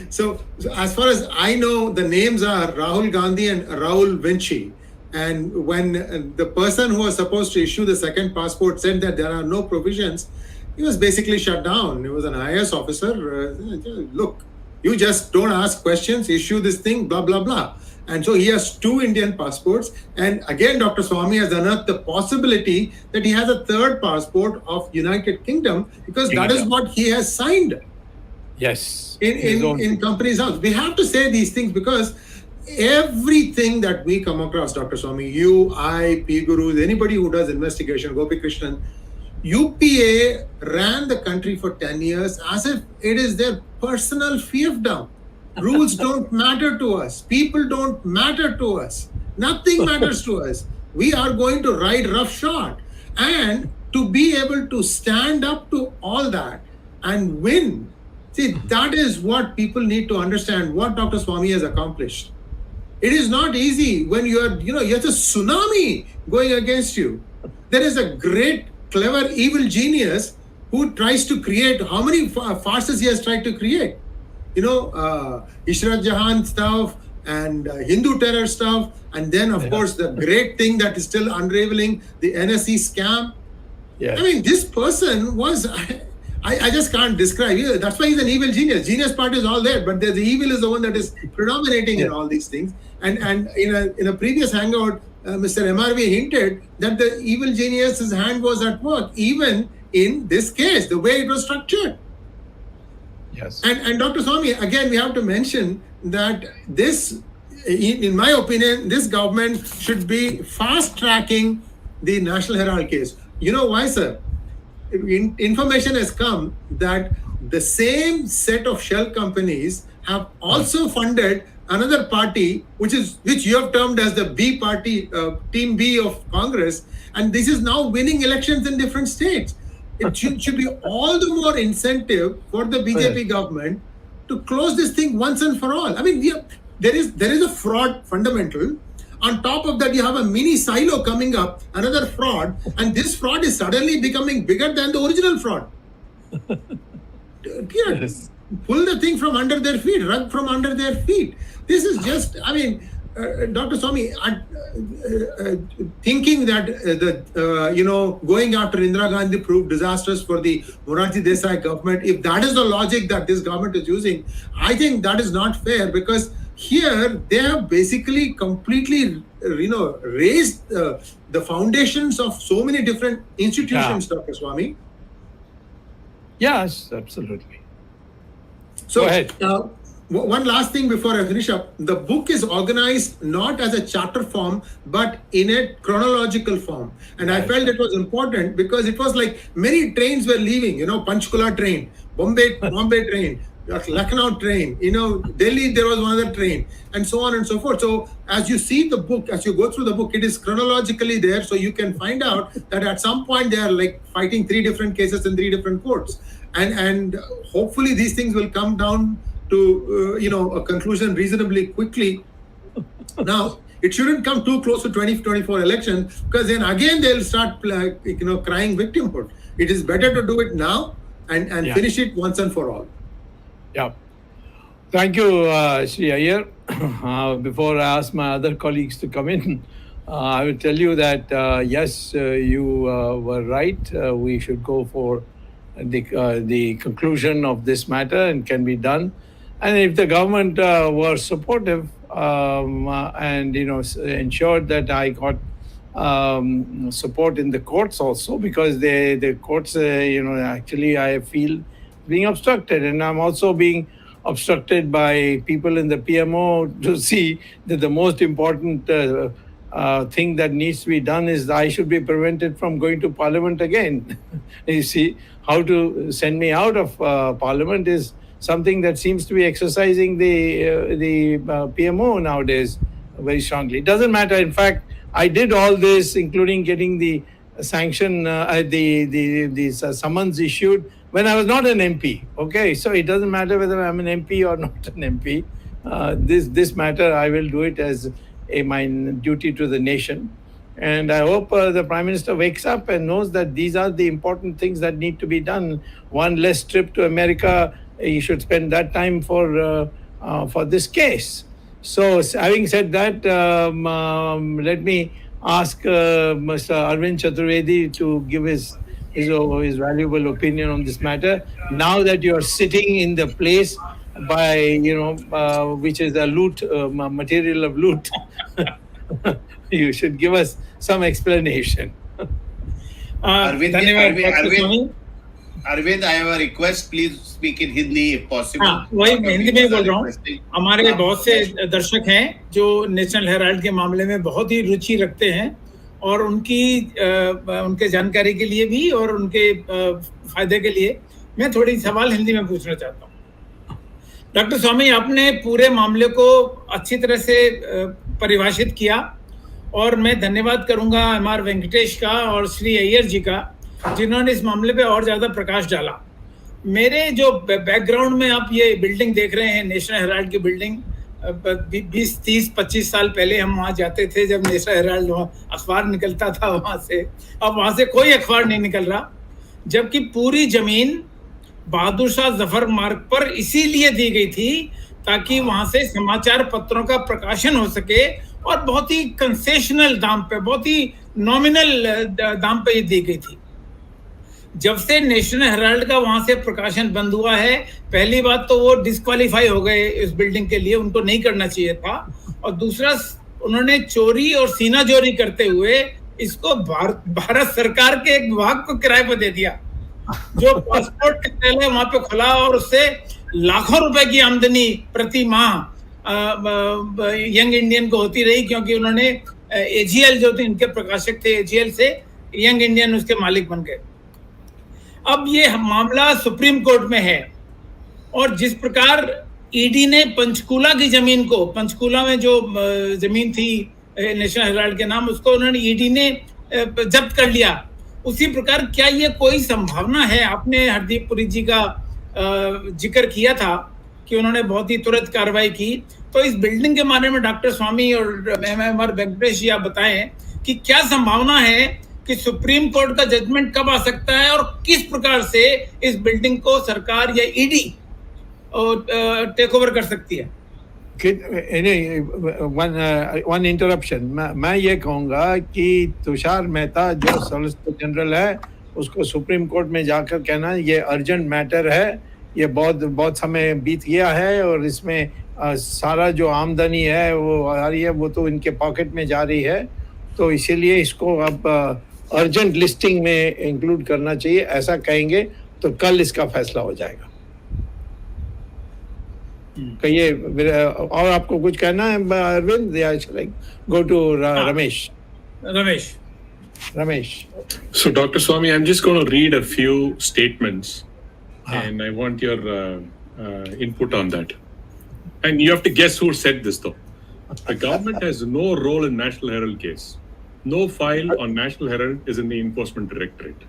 So as far as I know, the names are Rahul Gandhi and Rahul Vinci. And when the person who was supposed to issue the second passport said that there are no provisions, he was basically shut down. He was an IAS officer. Look, you just don't ask questions, issue this thing, blah, blah, blah. And so he has 2 Indian passports. And again, Dr. Swamy has unearthed the possibility that he has a third passport of United Kingdom, because that is what he has signed. Yes. In company's house. We have to say these things because everything that we come across, Dr. Swamy, you, I, P. Guru, anybody who does investigation, Gopi Krishnan, UPA ran the country for 10 years as if it is their personal fiefdom. Rules don't matter to us. People don't matter to us. Nothing matters to us. We are going to ride roughshod. And to be able to stand up to all that and win, see, that is what people need to understand what Dr. Swamy has accomplished. It is not easy when you have a tsunami going against you. There is a great, clever, evil genius who tries to create, how many farces he has tried to create? Ishrat Jahan stuff and Hindu terror stuff. And then, of course, the great thing that is still unraveling, the NSE scam. Yes. I mean, this person was, I just can't describe. That's why he's an evil genius. Genius part is all there, but the evil is the one that is predominating in all these things. And in a previous hangout, Mr. MRV hinted that the evil genius's hand was at work, even in this case, the way it was structured. Yes. And Dr. Swamy, again, we have to mention that this, in my opinion, this government should be fast tracking the National Herald case. You know why, sir? Information has come that the same set of shell companies have also funded another party, which you have termed as the B party, Team B of Congress, and this is now winning elections in different states. It should be all the more incentive for the BJP government to close this thing once and for all. I mean, there is a fraud fundamental. On top of that, you have a mini silo coming up, another fraud, and this fraud is suddenly becoming bigger than the original fraud. Yes. Pull the thing from under their feet, rug from under their feet. This is just, I mean, Dr. Swamy, thinking that going after Indira Gandhi proved disastrous for the Morarji Desai government, if that is the logic that this government is using, I think that is not fair, because here they have basically completely, raised the foundations of so many different institutions, Dr. Swamy. Yes, absolutely. So, go ahead. One last thing before I finish up. The book is organized not as a chapter form, but in a chronological form. And I felt it was important because it was like many trains were leaving, Panchkula train, Bombay train, Lucknow train, Delhi, there was another train, and so on and so forth. So as you see the book, as you go through the book, it is chronologically there. So you can find out that at some point they are like fighting 3 different cases in 3 different courts. And hopefully these things will come down to a conclusion reasonably quickly. Now, it shouldn't come too close to 2024 election, because then again they'll start crying victimhood. It is better to do it now and finish it once and for all. Yeah. Thank you, Sree Iyer. Before I ask my other colleagues to come in, I will tell you that yes, you were right. We should go for the conclusion of this matter, and can be done. And if the government were supportive and ensured that I got support in the courts also, because the courts actually I feel being obstructed, and I'm also being obstructed by people in the PMO to see that the most important thing that needs to be done is that I should be prevented from going to Parliament again. You see, how to send me out of Parliament is something that seems to be exercising the PMO nowadays very strongly. It doesn't matter. In fact, I did all this, including getting the sanction, the summons issued when I was not an MP. Okay, so it doesn't matter whether I'm an MP or not an MP. This matter, I will do it as my duty to the nation. And I hope the Prime Minister wakes up and knows that these are the important things that need to be done. One less trip to America, he should spend that time for this case. So, having said that, let me ask Mr. Arvind Chaturvedi to give his valuable opinion on this matter. Now that you are sitting in the place by, which is a loot, material of loot, you should give us some explanation. Arvind, धन्यवाद doctor Swami. Arvind, I have a request. Please speak in Hindi if possible. हाँ, वही मैं हिंदी में ही बोल रहा हूँ। हमारे बहुत से दर्शक हैं जो नेशनल हेराल्ड के मामले में बहुत ही रुचि रखते हैं और उनके जानकारी के लिए भी और उनके फायदे के लिए मैं थोड़ी सवाल हिंदी में पूछना चाहता हूँ। डॉक्टर स्वामी, आपने पूरे मामले को अच्छी तरह से परिभाषित किया और मैं धन्यवाद करूंगा एमआर वेंकटेश का और श्री अय्यर जी का, जिन्होंने इस मामले पे और ज़्यादा प्रकाश डाला। मेरे जो बैकग्राउंड में आप ये बिल्डिंग देख रहे हैं, नेशनल हेराल्ड की बिल्डिंग, 20, 30, 25 साल पहले हम वहाँ जाते थे जब नेशनल हेराल्ड अखबार निकलता था वहाँ से। अब वहाँ से कोई अखबार नहीं निकल रहा, जबकि पूरी ज़मीन बहादुर शाह जफर मार्ग पर इसीलिए दी गई थी ताकि वहाँ से समाचार पत्रों का प्रकाशन हो सके और बहुत ही कंसेशनल दाम पे, बहुत ही नॉमिनल दाम पे ये दी गई थी। जब से नेशनल हेराल्ड का वहां से प्रकाशन बंद हुआ है, पहली बात तो वो डिस्क्वालीफाई हो गए इस बिल्डिंग के लिए, उनको नहीं करना चाहिए था, और दूसरा उन्होंने चोरी और सीनाजोरी करते हुए इसको भारत सरकार के एक विभाग को किराए पर दे दिया, जो पासपोर्ट कार्यालय वहां पे खुला और उससे लाखों रुपए की आमदनी प्रति माह यंग इंडियन को होती रही, क्योंकि उन्होंने एजीएल जो थे, इनके प्रकाशक थे, एजीएल से यंग इंडियन उसके मालिक बन गए। अब ये मामला सुप्रीम कोर्ट में है और जिस प्रकार ईडी ने पंचकूला की जमीन को, पंचकूला में जो जमीन थी नेशनल हेराल्ड के नाम, उसको उन्होंने ईडी ने जब्त कर लिया, उसी प्रकार क्या ये कोई संभावना है? आपने हरदीप पुरी जी का जिक्र किया था कि उन्होंने बहुत ही तुरंत कार्रवाई की, तो इस बिल्डिंग के बारे में डॉक्टर स्वामी और एमआर वेंकटेश जी आप बताएं कि क्या संभावना है कि सुप्रीम कोर्ट का जजमेंट कब आ सकता है और किस प्रकार से इस बिल्डिंग को सरकार या ईडी टेक ओवर कर सकती है? वन इंटरप्शन, मैं ये कहूँगा कि तुषार मेहता जो सॉलिसिटर जनरल है उसको सुप्रीम कोर्ट में जाकर कहना ये अर्जेंट मैटर है, ये बहुत समय बीत गया है और इसमें सारा जो आमदनी है वो आ रही है, वो तो इनके पॉकेट में जा रही है, तो इसीलिए इसको अब अर्जेंट लिस्टिंग में इंक्लूड करना चाहिए। ऐसा कहेंगे तो कल इसका फैसला हो जाएगा। कहिए, और आपको कुछ कहना है अरविंद, या go to Ramesh? So, Dr. Sawmy, I'm just going to read a few statements and I want your input on that. And you have to guess who said this, though. The government has no role in National Herald case. No file on National Herald is in the Enforcement Directorate.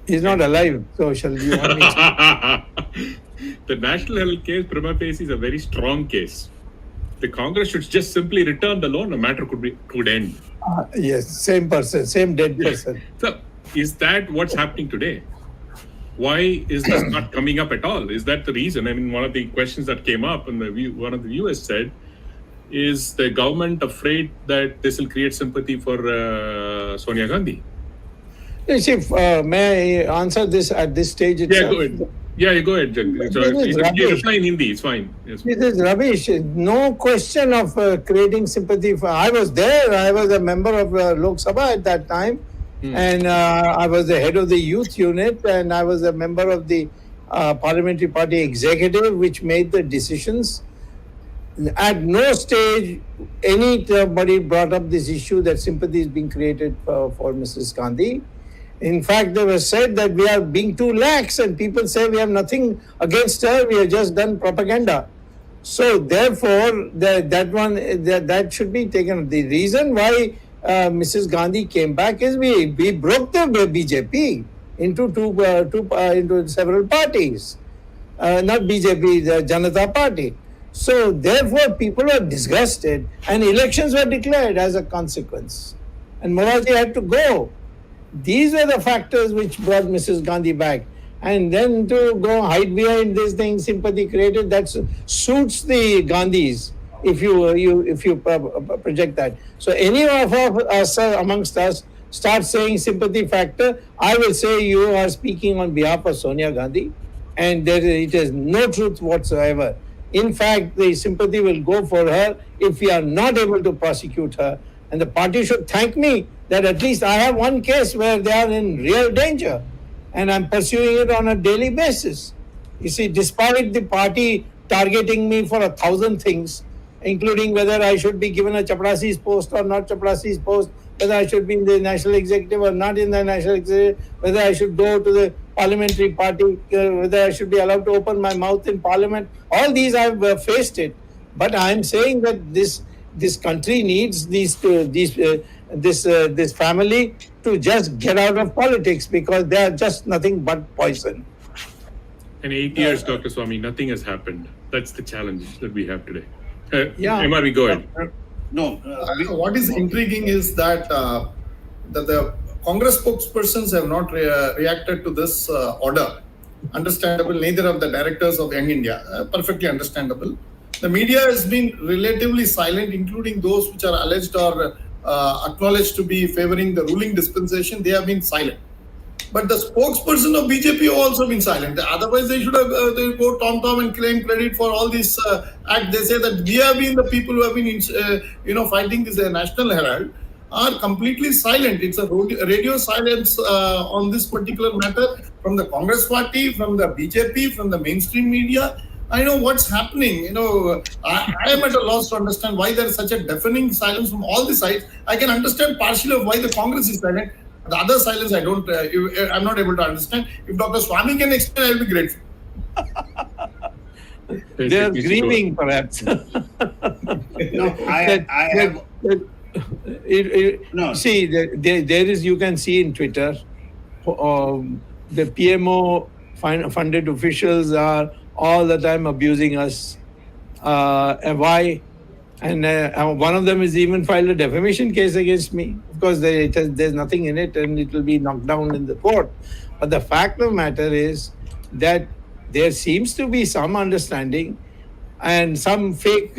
He's not alive, so shall you want me to... The National Herald case, prima facie, is a very strong case. The Congress should just simply return the loan, the matter could end. Yes, same person, same dead person. So, is that what's happening today? Why is this not coming up at all? Is that the reason? I mean, one of the questions that came up, and one of the viewers said, is the government afraid that this will create sympathy for Sonia Gandhi? You see, may I answer this at this stage itself? Yeah, go ahead. Yeah, you go ahead, Jagdish. So, you reply in Hindi, it's fine. Yes. This is rubbish. No question of creating sympathy. I was there. I was a member of Lok Sabha at that time. And I was the head of the youth unit, and I was a member of the parliamentary party executive which made the decisions. At no stage anybody brought up this issue that sympathy is being created for Mrs. Gandhi. In fact, they were said that we are being too lax, and people say we have nothing against her, we have just done propaganda. So therefore, that should be taken. The reason why Mrs. Gandhi came back is we broke the BJP into several parties, not BJP, the Janata Party. So therefore, people are disgusted, and elections were declared as a consequence, and Moraji had to go. These were the factors which brought Mrs. Gandhi back. And then to go hide behind this thing, sympathy created, that suits the Gandhis if you project that. So any of us amongst us start saying sympathy factor, I will say you are speaking on behalf of Sonia Gandhi, and it is no truth whatsoever. In fact, the sympathy will go for her if we are not able to prosecute her. And the party should thank me that at least I have one case where they are in real danger, and I'm pursuing it on a daily basis. You see, despite the party targeting me for 1,000 things, including whether I should be given a Chaprasi's post or not Chaprasi's post, whether I should be in the national executive or not in the national executive, whether I should go to the parliamentary party, whether I should be allowed to open my mouth in parliament, all these I've faced it. But I'm saying that this country needs this family to just get out of politics, because they are just nothing but poison. In 8 years, Dr. Sawmy, nothing has happened. That's the challenge that we have today. Yeah. MRV, go ahead. No. What is intriguing is that the Congress spokespersons have not reacted to this order. Understandable, neither of the directors of Young India, perfectly understandable. The media has been relatively silent, including those which are alleged or acknowledged to be favoring the ruling dispensation. They have been silent. But the spokesperson of BJP have also been silent. Otherwise, they should have they go tom and claim credit for all this act. They say that we have been the people who have been fighting this National Herald are completely silent. It's a radio silence on this particular matter from the Congress party, from the BJP, from the mainstream media. I know what's happening. I am at a loss to understand why there is such a deafening silence from all the sides. I can understand partially of why the Congress is silent. The other silence, I'm not able to understand. If Dr. Sawmy can explain, I'll be grateful. They are grieving, perhaps. No, I have. No. See, there is, you can see in Twitter, the PMO funded officials are all the time abusing us. And why? And one of them has even filed a defamation case against me. Of course, there's nothing in it, and it will be knocked down in the court. But the fact of the matter is that there seems to be some understanding, and some fake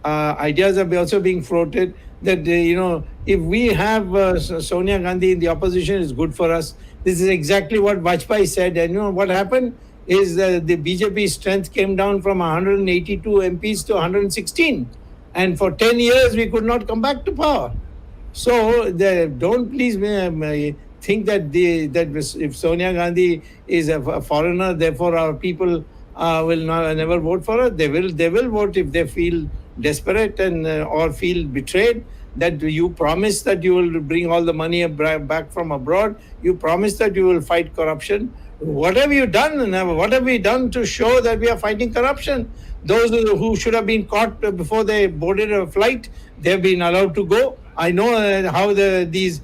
ideas are also being floated that, if we have Sonia Gandhi in the opposition, it's good for us. This is exactly what Vajpayee said. And what happened is the BJP strength came down from 182 MPs to 116. And for 10 years, we could not come back to power. So don't please think that if Sonia Gandhi is a foreigner, therefore our people will never vote for her. They will vote if they feel desperate and or feel betrayed. That you promised that you will bring all the money back from abroad. You promised that you will fight corruption. What have you done? What have we done to show that we are fighting corruption? Those who should have been caught before they boarded a flight, they have been allowed to go. I know how these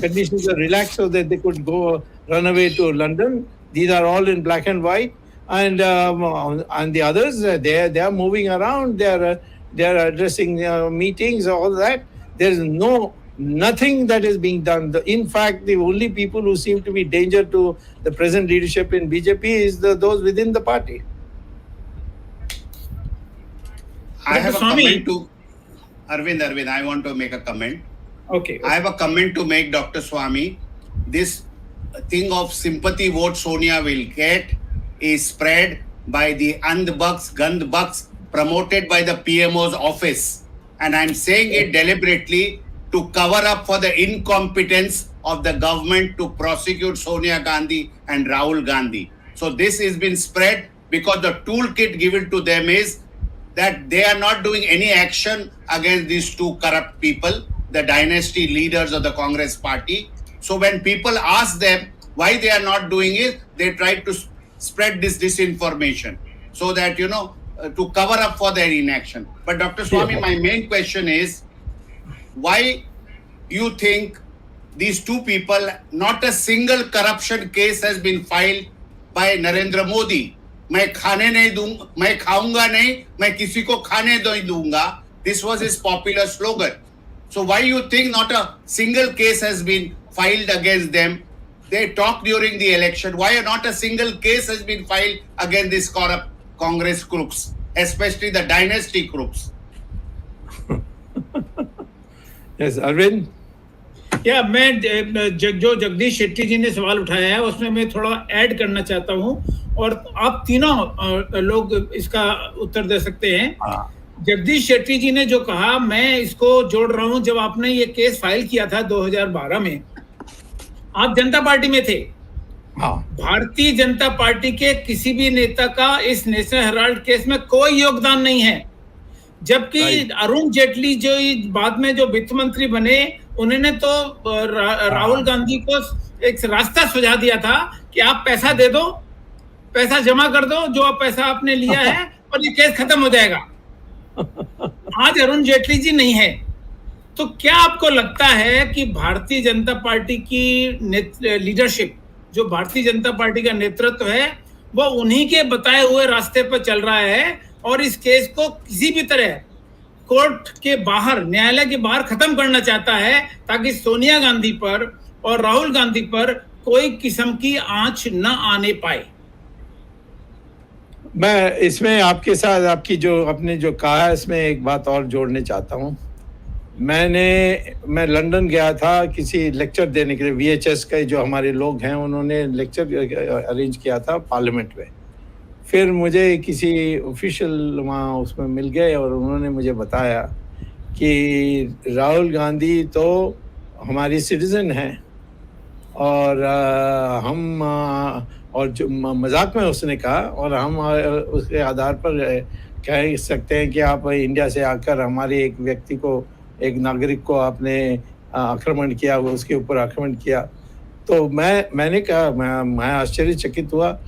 conditions are relaxed so that they could run away to London. These are all in black and white. And the others, they are moving around. They are addressing meetings, all that. There is nothing that is being done. In fact, the only people who seem to be danger to the present leadership in BJP is those within the party. I have a Swami. comment to Arvind. I want to make a comment. Okay. I have a comment to make, Dr. Sawmy. This thing of sympathy vote Sonia will get is spread by the Andbucks, Gandbucks, promoted by the PMO's office. And I'm saying it deliberately to cover up for the incompetence of the government to prosecute Sonia Gandhi and Rahul Gandhi. So this has been spread because the toolkit given to them is that they are not doing any action against these two corrupt people, the dynasty leaders of the Congress party. So when people ask them why they are not doing it, they try to spread this disinformation so that, to cover up for their inaction. But Dr. Sawmy, my main question is, why you think these two people, not a single corruption case has been filed by Narendra Modi? मैं खाऊंगा नहीं, मैं किसी को खाने नहीं दूंगा. This was his popular slogan. So why you think not a single case has been filed against them? They talked during the election. Why not a single case has been filed against these corrupt Congress crooks, especially the dynasty crooks? Yes, Arvind. या मैं जो जगदीश शेट्टी जी ने सवाल उठाया है उसमें मैं थोड़ा ऐड करना चाहता हूं और आप तीनों लोग इसका उत्तर दे सकते हैं. जगदीश शेट्टी जी ने जो कहा, मैं इसको जोड़ रहा हूं. जब आपने ये केस फाइल किया था 2012 में, आप जनता पार्टी में थे. भारतीय जनता पार्टी के किसी भी नेता का इस नेशनल हेराल्ड केस में कोई योगदान नहीं है. जबकि अरुण जेटली जो बाद में जो वित्त मंत्री बने, उन्होंने तो राहुल गांधी को एक रास्ता सुझा दिया था कि आप पैसा दे दो, पैसा जमा कर दो, जो पैसा आपने लिया है, और ये केस खत्म हो जाएगा. आज अरुण जेटली जी नहीं है. तो क्या आपको लगता है कि भारतीय जनता पार्टी की लीडरशिप, जो भारतीय जनता पार्टी का नेतृत्व है, वो उन्हीं के बताए हुए रास्ते पर चल रहा है और इस केस को किसी भी तरह कोर्ट के बाहर, न्यायालय के बाहर खत्म करना चाहता है, ताकि सोनिया गांधी पर और राहुल गांधी पर कोई किस्म की आंच न आने पाए? मैं इसमें आपके साथ आपने जो कहा है, इसमें एक बात और जोड़ने चाहता हूँ. मैं लंदन गया था किसी लेक्चर देने के लिए. VHS के जो हमारे लोग हैं, उन्होंने लेक्चर अरेंज किया था पार्लियामेंट में. फिर मुझे किसी ऑफिशियल वहाँ उसमें मिल गए और उन्होंने मुझे बताया कि राहुल गांधी तो हमारी सिटीज़न हैं और हम और जो मजाक में उसने कहा, और हम उसके आधार पर कह सकते हैं कि आप इंडिया से आकर हमारे एक व्यक्ति को, एक नागरिक को आपने आक्रमण किया, वो उसके ऊपर आक्रमण किया. तो मैंने कहा, मैं आश्चर्यचकित हुआ.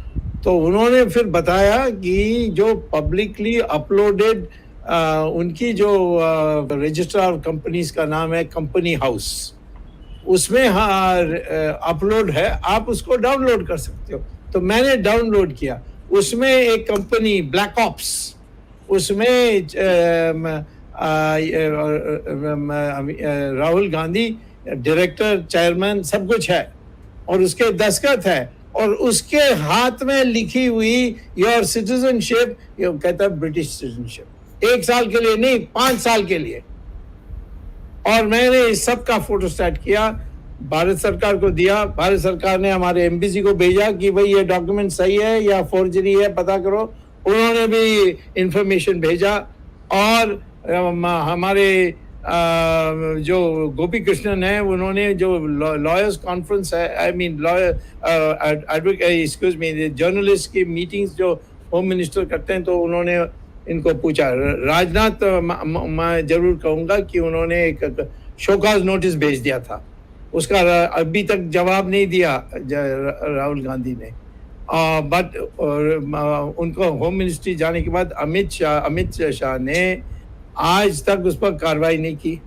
तो उन्होंने फिर बताया कि जो पब्लिकली अपलोडेड उनकी जो रजिस्ट्रार ऑफ कंपनीज का नाम है कंपनी हाउस, उसमें अपलोड है, आप उसको डाउनलोड कर सकते हो. तो मैंने डाउनलोड किया. उसमें एक कंपनी ब्लैक ऑप्स, उसमें राहुल गांधी डायरेक्टर, चेयरमैन, सब कुछ है, और उसके दस्तखत है, और उसके हाथ में लिखी हुई योर सिटीजनशिप, ये कहता है ब्रिटिश सिटीजनशिप, 1 साल के लिए नहीं, 5 साल के लिए. और मैंने इस सब का फोटोस्टैट किया, भारत सरकार को दिया. भारत सरकार ने हमारे एम्बेसी को भेजा कि भाई ये डॉक्यूमेंट सही है या फोर्जरी है, पता करो. उन्होंने भी इंफॉर्मेशन भेजा. और हमारे जो गोपी कृष्णन है, उन्होंने जो लॉयर्स कॉन्फ्रेंस है, I mean lawyer excuse me, journalist की मीटिंग्स जो होम मिनिस्टर करते हैं, तो उन्होंने इनको पूछा. राजनाथ, मैं जरूर कहूँगा कि उन्होंने एक शोकाज नोटिस भेज दिया था, उसका अभी तक जवाब नहीं दिया राहुल गांधी ने. बट उनको होम मिनिस्ट्री जाने के बाद अमित शाह ने आज तक उस पर कार्रवाई नहीं की.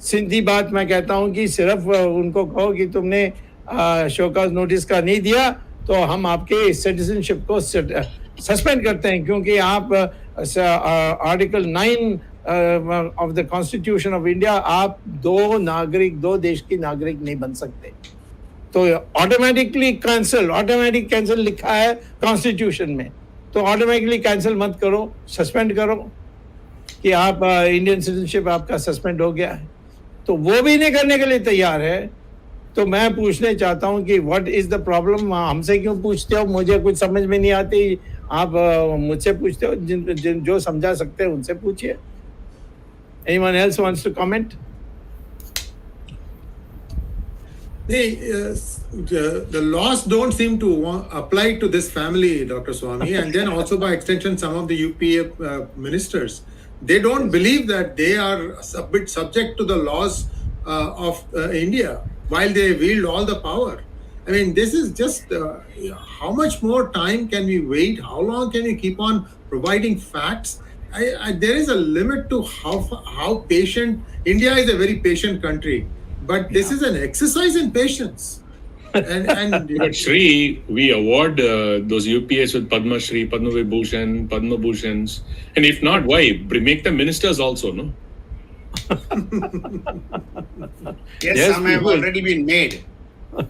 सीधी बात मैं कहता हूं कि सिर्फ उनको कहो कि तुमने शोकाज नोटिस का नहीं दिया तो हम आपके सिटीजनशिप को सस्पेंड करते हैं, क्योंकि आप article 9 of the constitution of India, आप दो देश की नागरिक नहीं बन सकते. तो ऑटोमेटिक कैंसिल लिखा है कॉन्स्टिट्यूशन में. तो ऑटोमेटिकली कैंसिल मत करो, सस्पेंड करो कि आप इंडियन सिटीजनशिप आपका सस्पेंड हो गया है. तो वो भी नहीं करने के लिए तैयार है. तो मैं पूछने चाहता हूं कि व्हाट इज द प्रॉब्लम? हमसे क्यों पूछते हो? मुझे कुछ समझ में नहीं आती, आप मुझसे पूछते हो. जो समझा सकते हैं उनसे पूछिए. Anyone else wants to comment? The laws don't seem to apply to this family, Dr. Swamy, and then also by extension, some of the UPA ministers. They don't believe that they are subject to the laws of India while they wield all the power. I mean, this is just how much more time can we wait? How long can we keep on providing facts? There is a limit to how patient. India is a very patient country, but this is an exercise in patience. But Sri, we award those UPS with Padma Shri, Padma Vibhushan, Padma Bhushans, and if not, why make them ministers also? No. Yes, some have already been made.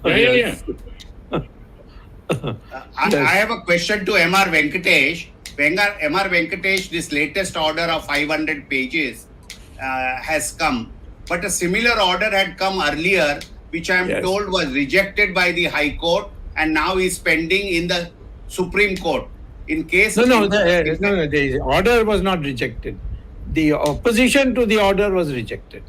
Yeah. I have a question to M.R. Venkatesh. M.R. Venkatesh, this latest order of 500 pages has come, but a similar order had come earlier, which I am told was rejected by the High Court and now is pending in the Supreme Court. In case the order was not rejected. The opposition to the order was rejected.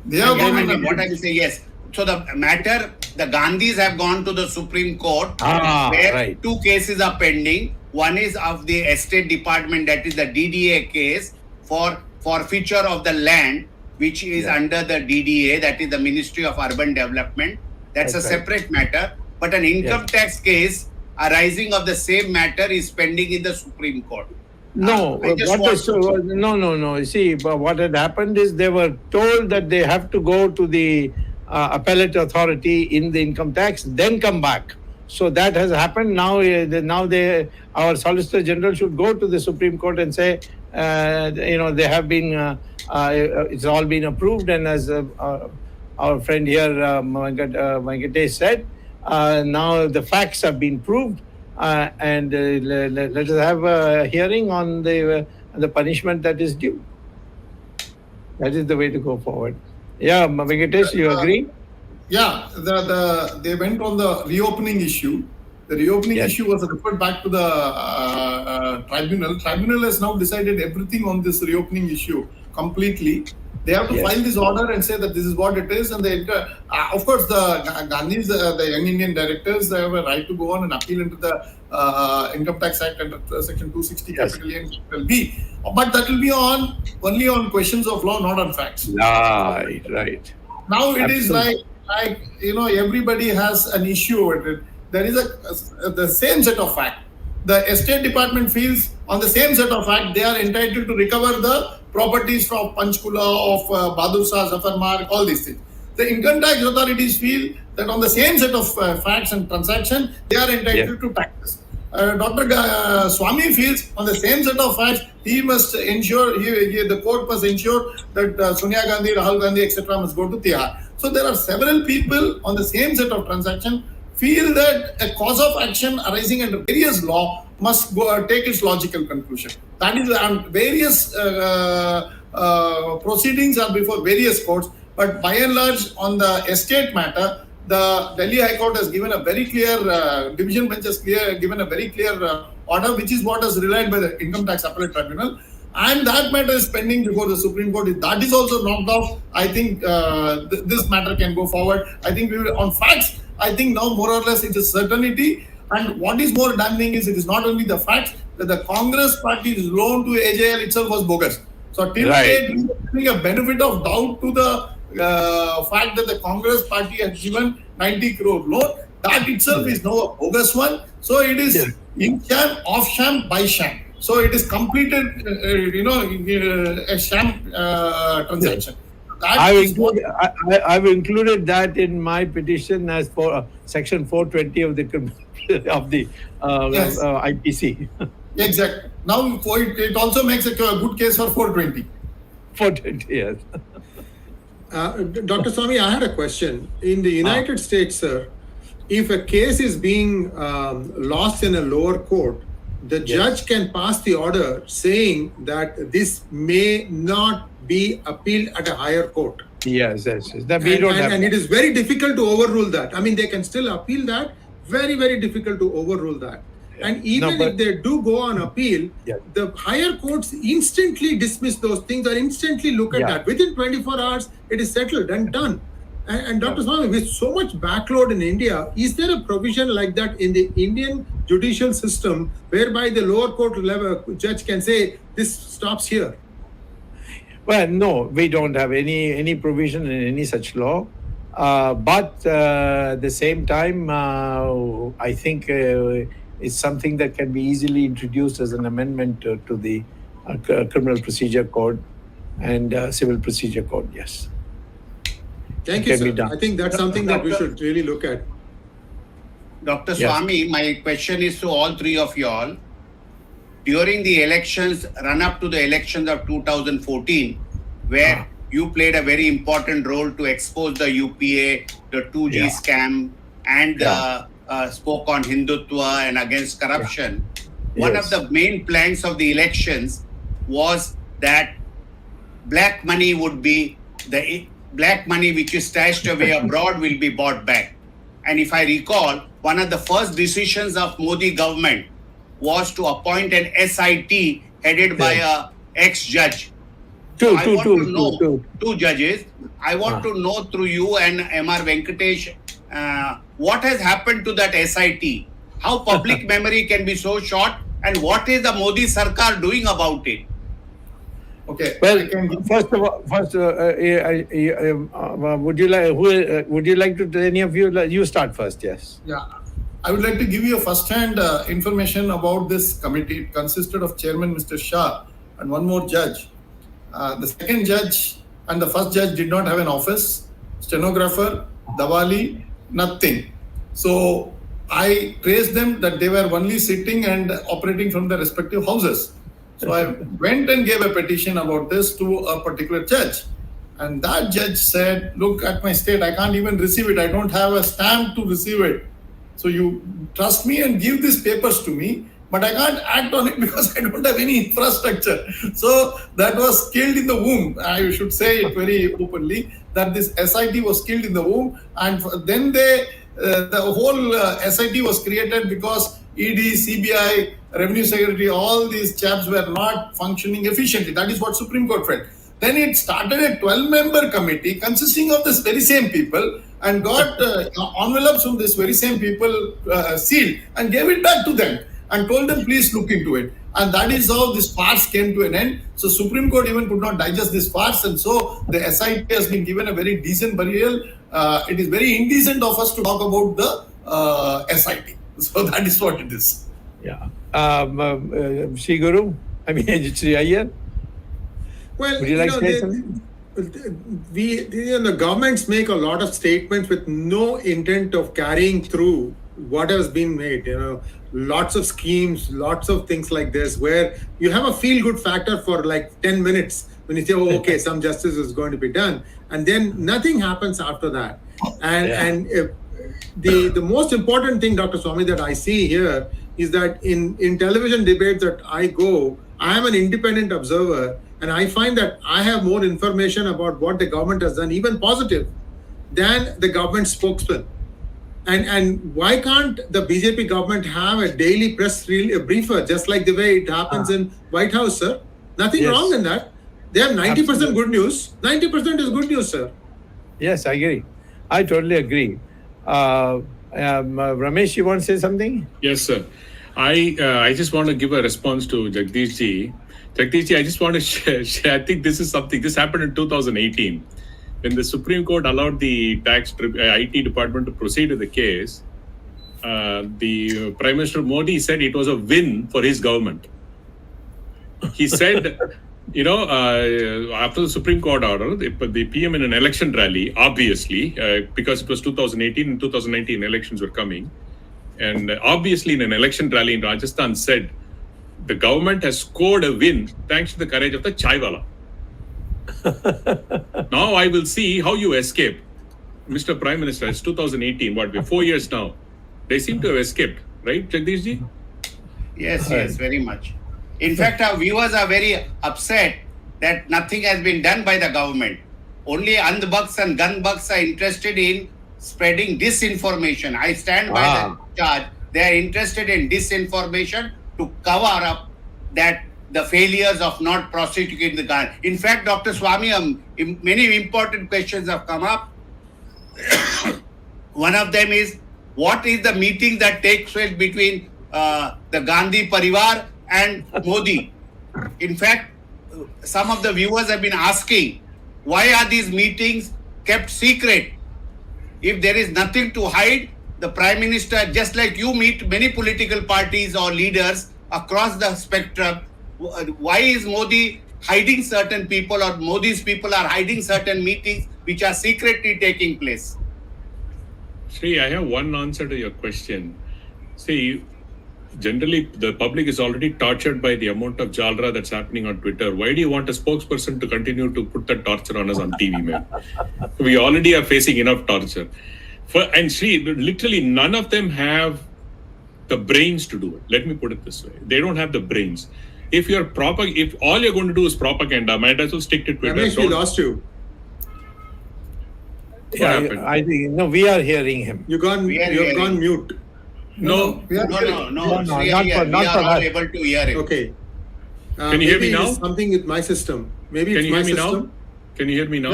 What I say, yes. So the matter, the Gandhis have gone to the Supreme Court, where two cases are pending. One is of the Estate Department, that is the DDA case for forfeiture of the land, which is under the DDA, that is the Ministry of Urban Development. That's a separate matter. But an income tax case arising of the same matter is pending in the Supreme Court. No. You see, what had happened is they were told that they have to go to the appellate authority in the income tax, then come back. So that has happened. Now our Solicitor General should go to the Supreme Court and say, they have been, it's all been approved. And as our friend here, Venkatesh said, now the facts have been proved. And let us have a hearing on the punishment that is due. That is the way to go forward. Yeah, Venkatesh, you agree? Yeah, they went on the reopening issue. The reopening issue was referred back to the tribunal. Tribunal has now decided everything on this reopening issue completely. They have to file this order and say that this is what it is. And of course, the Gandhis, the Young Indian directors, they have a right to go on and appeal into the Income Tax Act under Section 260, capital A and capital B. But that will be only on questions of law, not on facts. Right. Now it is like everybody has an issue with it. There is the same set of facts. The Estate Department feels on the same set of facts they are entitled to recover the properties from Panchkula, of Bahadur Shah, Zafar Marg, all these things. The income tax authorities feel that on the same set of facts and transactions, they are entitled to taxes. Dr. Sawmy feels on the same set of facts, he must ensure, the court must ensure that Sonia Gandhi, Rahul Gandhi, etc. must go to Tihar. So there are several people on the same set of transactions feel that a cause of action arising under various law must take its logical conclusion. That is, various proceedings are before various courts, but by and large on the estate matter, the Delhi High Court has given a very clear, division bench has given a very clear order, which is what is relied by the Income Tax Appellate Tribunal. And that matter is pending before the Supreme Court. If that is also knocked off, I think this matter can go forward. I think we will, on facts, I think now more or less it is certainty. And what is more damning is it is not only the facts that the Congress party's loan to AJL itself was bogus. So till date, we are giving a benefit of doubt to the fact that the Congress party has given 90 crore loan. That itself is now a bogus one. So it is in sham, off sham, by sham. So it is completed, a sham transaction. I've included that in my petition as for Section 420 of the IPC. Exactly. Now it also makes a good case for 420. 420, yes. Dr. Sawmy, I had a question. In the United States, sir, if a case is being lost in a lower court, the judge can pass the order saying that this may not be appealed at a higher court. Yes. That and it is very difficult to overrule that. I mean, they can still appeal that. Very, very difficult to overrule that. Yeah. And even if they do go on appeal, the higher courts instantly dismiss those things or instantly look at that. Within 24 hours, it is settled and done. And Dr. Swamy, with so much backload in India, is there a provision like that in the Indian judicial system whereby the lower court level judge can say this stops here? Well, no, we don't have any provision in any such law. But at the same time, I think it's something that can be easily introduced as an amendment to the Criminal Procedure Code and Civil Procedure Code. Yes. Thank you, sir. I think that's something that we should really look at. Dr. Yes. Swamy, my question is to all three of you all. During the elections, run up to the elections of 2014, where you played a very important role to expose the UPA, the 2G scam, and spoke on Hindutva and against corruption. One of the main planks of the elections was that black money would be black money which is stashed away abroad will be bought back. And if I recall, one of the first decisions of Modi government was to appoint an SIT headed by a ex-judge. Two judges. I want to know through you and Mr. Venkatesh, what has happened to that SIT? How public memory can be so short, and what is the Modi Sarkar doing about it? Okay. Well, first of all, would you like to? Any of you? You start first. Yes. Yeah. I would like to give you a first-hand information about this committee. It consisted of Chairman Mr. Shah and one more judge. The second judge and the first judge did not have an office, stenographer, Dawali, nothing. So I praised them that they were only sitting and operating from their respective houses. So I went and gave a petition about this to a particular judge. And that judge said, look at my state, I can't even receive it. I don't have a stamp to receive it. So you trust me and give these papers to me, but I can't act on it because I don't have any infrastructure. So that was killed in the womb. I should say it very openly that this SIT was killed in the womb. And then the whole SIT was created because ED, CBI, Revenue Secretary, all these chaps were not functioning efficiently. That is what Supreme Court felt. Then it started a 12-member committee consisting of this very same people and got envelopes from this very same people sealed and gave it back to them and told them, please look into it. And that is how this farce came to an end. So Supreme Court even could not digest this farce. And so the SIT has been given a very decent burial. It is very indecent of us to talk about the SIT. So that is what it is. Yeah. Sri Guru, Sri Iyer. Well, would you like to say something? The governments make a lot of statements with no intent of carrying through what has been made. Lots of schemes, lots of things like this, where you have a feel-good factor for like 10 minutes when you say, oh, okay, some justice is going to be done, and then nothing happens after that. And the most important thing, Dr. Swamy, that I see here is that in television debates that I go, I am an independent observer, and I find that I have more information about what the government has done, even positive, than the government spokesman. And why can't the BJP government have a daily press briefer, just like the way it happens in White House, sir? Nothing wrong in that. They have 90% good news. 90% is good news, sir. Yes, I agree. I totally agree. Ramesh, you want to say something? Yes, sir. I just want to give a response to Jagdish ji. Jagdish ji, I just want to share. I think this happened in 2018. When the Supreme Court allowed the IT department to proceed with the case, the Prime Minister Modi said it was a win for his government. He said, after the Supreme Court order, the PM in an election rally, obviously, because it was 2018 and 2019 elections were coming, and obviously in an election rally in Rajasthan said, the government has scored a win thanks to the courage of the Chaiwala. Now I will see how you escape. Mr. Prime Minister, it's 2018, we're 4 years now. They seem to have escaped, right, Jagdish ji? Yes, very much. In fact, our viewers are very upset that nothing has been done by the government. Only andbugs and gunbugs are interested in spreading disinformation. I stand by the charge. They are interested in disinformation to cover up the failures of not prosecuting the guy. In fact, Dr. Swamy, many important questions have come up. One of them is, what is the meeting that takes place between the Gandhi Parivar and Modi? In fact, some of the viewers have been asking, why are these meetings kept secret? If there is nothing to hide, the Prime Minister, just like you meet many political parties or leaders across the spectrum, why is Modi hiding certain people, or Modi's people are hiding certain meetings which are secretly taking place? Sree, I have one answer to your question. See, generally the public is already tortured by the amount of jalra that's happening on Twitter. Why do you want a spokesperson to continue to put that torture on us on TV, man? We already are facing enough torture. And Sree, literally none of them have the brains to do it. Let me put it this way. They don't have the brains. If all you're going to do is propaganda, might as well stick to Twitter. Ramesh, we lost you. happened? I think no, we are hearing him. You've gone mute. No. No, not we for are all us. able to hear him. Okay. Can you hear me maybe now? it's something with my system. Maybe Can it's you my hear me system. now? Can you hear me now?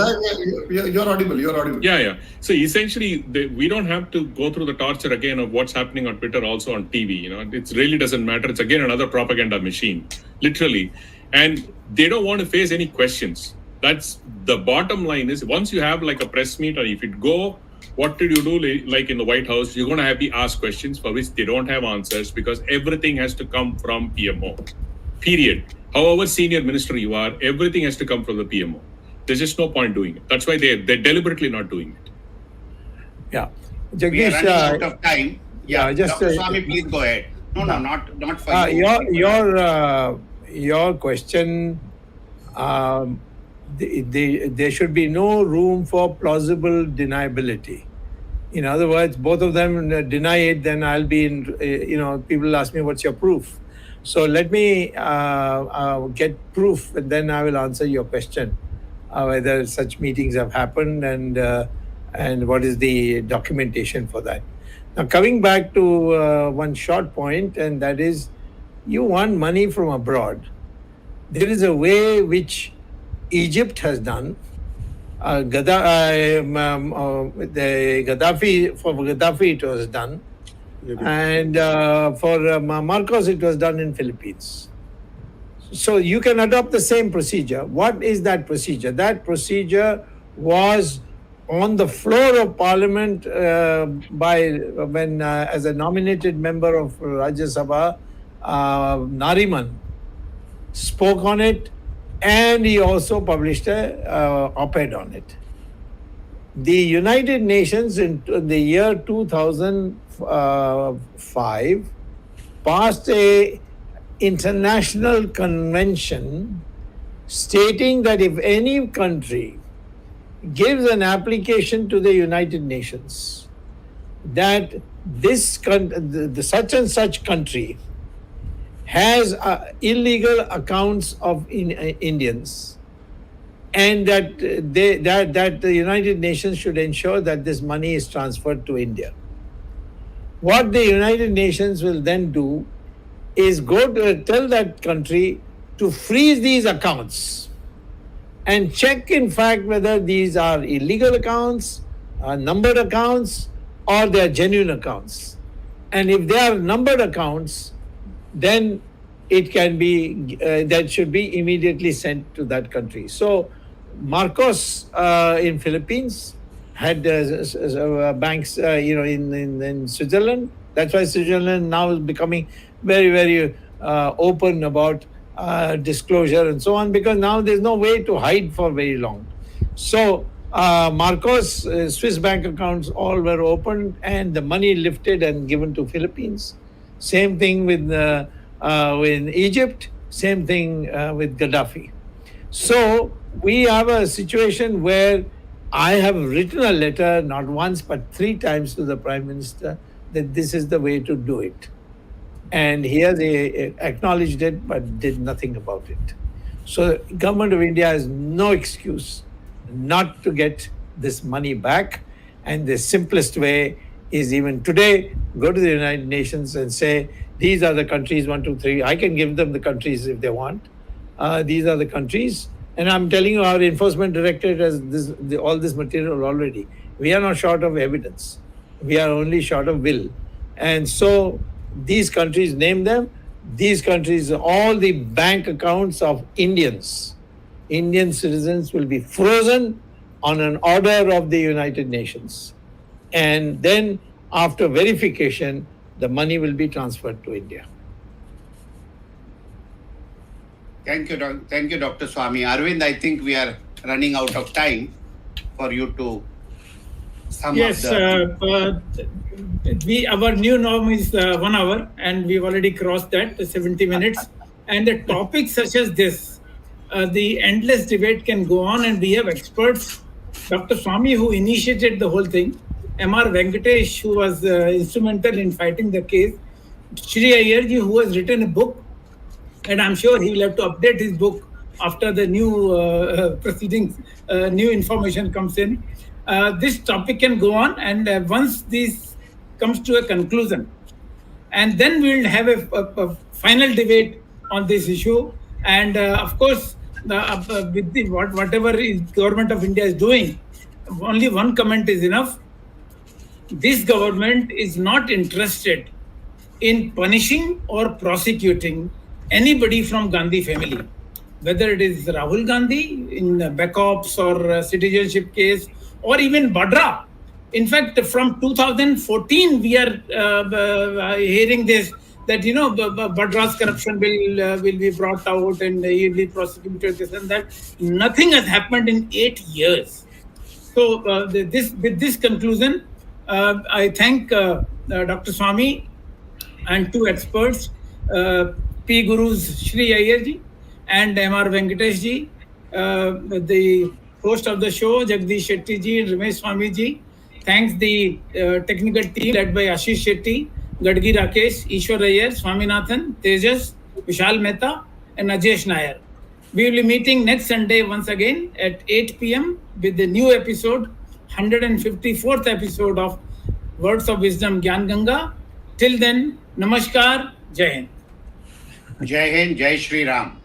Yeah, you're audible. You're audible. Yeah. So essentially, we don't have to go through the torture again of what's happening on Twitter, also on TV. You know, it really doesn't matter. It's again another propaganda machine, literally, and they don't want to face any questions. That's the bottom line. Is once you have like a press meet, or if it go, what did you do? Like in the White House, you're going to have to ask questions for which they don't have answers, because everything has to come from PMO. Period. However senior minister you are, everything has to come from the PMO. There's just no point doing it. That's why they're deliberately not doing it. Yeah. We are Jagdish, running out of time. Yeah, just, Dr. Sawmy, please go ahead. No, not for you. your question, there should be no room for plausible deniability. In other words, both of them deny it, then I'll be in, people ask me, what's your proof? So let me get proof, and then I will answer your question, whether such meetings have happened and what is the documentation for that. Now, coming back to one short point, and that is, you want money from abroad. There is a way which Egypt has done. For Gaddafi it was done, and for Marcos it was done in Philippines. So you can adopt the same procedure. What is that procedure? That procedure was on the floor of Parliament as a nominated member of Rajya Sabha, Nariman spoke on it, and he also published a op-ed on it. The United Nations in the year 2005 passed a international convention stating that if any country gives an application to the United Nations that the such and such country has illegal accounts of Indians, and that the United Nations should ensure that this money is transferred to India. What the United Nations will then do is go to tell that country to freeze these accounts and check, in fact, whether these are illegal accounts, numbered accounts, or they are genuine accounts. And if they are numbered accounts, then it can be that should be immediately sent to that country. So Marcos in Philippines had banks, in Switzerland. That's why Switzerland now is becoming very, very open about disclosure and so on, because now there's no way to hide for very long. So Marcos' Swiss bank accounts all were opened, and the money lifted and given to Philippines. Same thing with Egypt. Same thing with Gaddafi. So we have a situation where I have written a letter, not once but 3 times, to the Prime Minister that this is the way to do it. And he has acknowledged it but did nothing about it. So Government of India has no excuse not to get this money back. And the simplest way is, even today, go to the United Nations and say, these are the countries, 1, 2, 3. I can give them the countries if they want. These are the countries. And I'm telling you, our enforcement directorate has all this material already. We are not short of evidence. We are only short of will. And so these countries, name them, these countries, all the bank accounts of Indian citizens will be frozen on an order of the United Nations. And then after verification, the money will be transferred to India. Thank you, Dr. Sawmy. Arvind, I think we are running out of time for you to sum Yes, up our new norm is 1 hour, and we've already crossed that, 70 minutes. And the topics such as this, the endless debate can go on, and we have experts, Dr. Sawmy, who initiated the whole thing, M.R. Venkatesh, who was instrumental in fighting the case, Sree Iyer, who has written a book, and I'm sure he will have to update his book after the new proceedings, new information comes in. This topic can go on, and once this comes to a conclusion, and then we'll have a final debate on this issue. And of course, with whatever is government of India is doing, only one comment is enough. This government is not interested in punishing or prosecuting anybody from Gandhi family, whether it is Rahul Gandhi in backups or citizenship case, or even Badra. In fact, from 2014, we are hearing this, that, Badra's corruption will be brought out and he will be prosecuted, this and that. Nothing has happened in 8 years. So with this conclusion, I thank Dr. Sawmy and two experts, P. Gurus Sree Iyer ji and M.R. Venkatesh ji, the host of the show, Jagdish Shetty ji and Ramesh Swami ji. Thanks the technical team led by Ashish Shetty, Gadgi Rakesh, Ishwar Iyer, Swaminathan, Tejas, Vishal Mehta, and Ajesh Nair. We will be meeting next Sunday once again at 8 p.m. with the new episode, 154th episode of Words of Wisdom Gyan Ganga. Till then, Namaskar, Jai Hind. Jai Hind, Jai Shri Ram.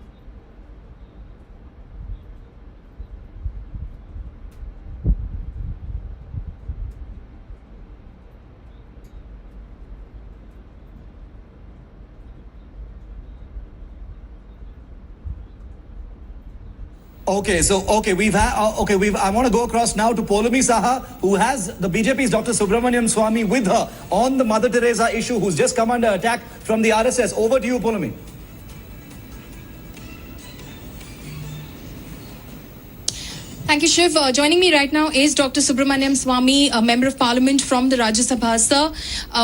Okay, I want to go across now to Polumi Saha, who has the BJP's Dr. Subramanian Sawmy with her on the Mother Teresa issue, who's just come under attack from the RSS. Over to you, Polumi. Thank you, Shiv. Joining me right now is Dr. Subramanian Sawmy, a member of parliament from the Rajya Sabha. Sir,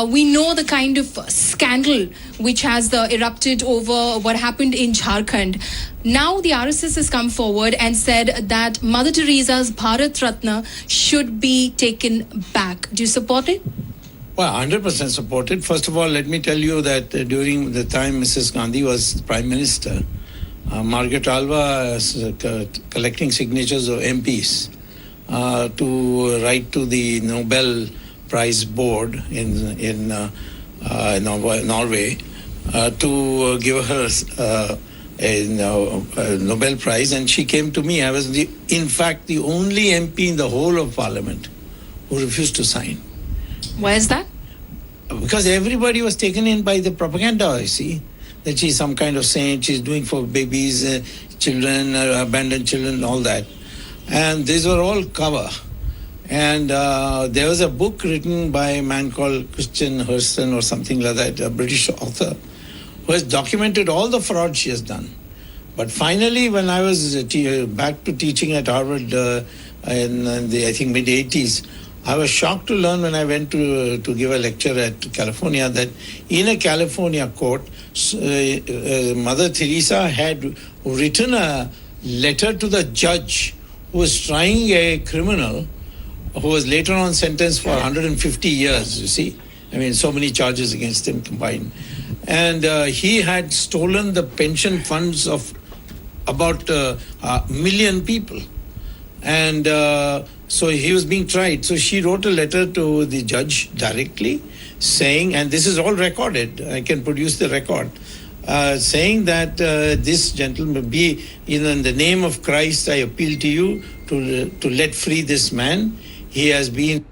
we know the kind of scandal which has erupted over what happened in Jharkhand. Now the RSS has come forward and said that Mother Teresa's Bharat Ratna should be taken back. Do you support it? Well, 100% support it. First of all, let me tell you that during the time Mrs. Gandhi was Prime Minister, Margaret Alva is collecting signatures of MPs to write to the Nobel Prize Board in Norway to give her a Nobel Prize, and she came to me. I was, in fact, the only MP in the whole of Parliament who refused to sign. Why is that? Because everybody was taken in by the propaganda, you see, that she's some kind of saint, she's doing for babies, children, abandoned children, all that. And these were all cover. And there was a book written by a man called Christian Hurston or something like that, a British author, who has documented all the fraud she has done. But finally, when I was back to teaching at Harvard in the, I think, mid-80s, I was shocked to learn when I went to give a lecture at California that in a California court, Mother Teresa had written a letter to the judge who was trying a criminal who was later on sentenced for 150 years, you see. I mean, so many charges against him combined. And he had stolen the pension funds of about a million people. And so he was being tried. So she wrote a letter to the judge directly saying, and this is all recorded, I can produce the record, saying that this gentleman be, in the name of Christ, I appeal to you to let free this man. He has been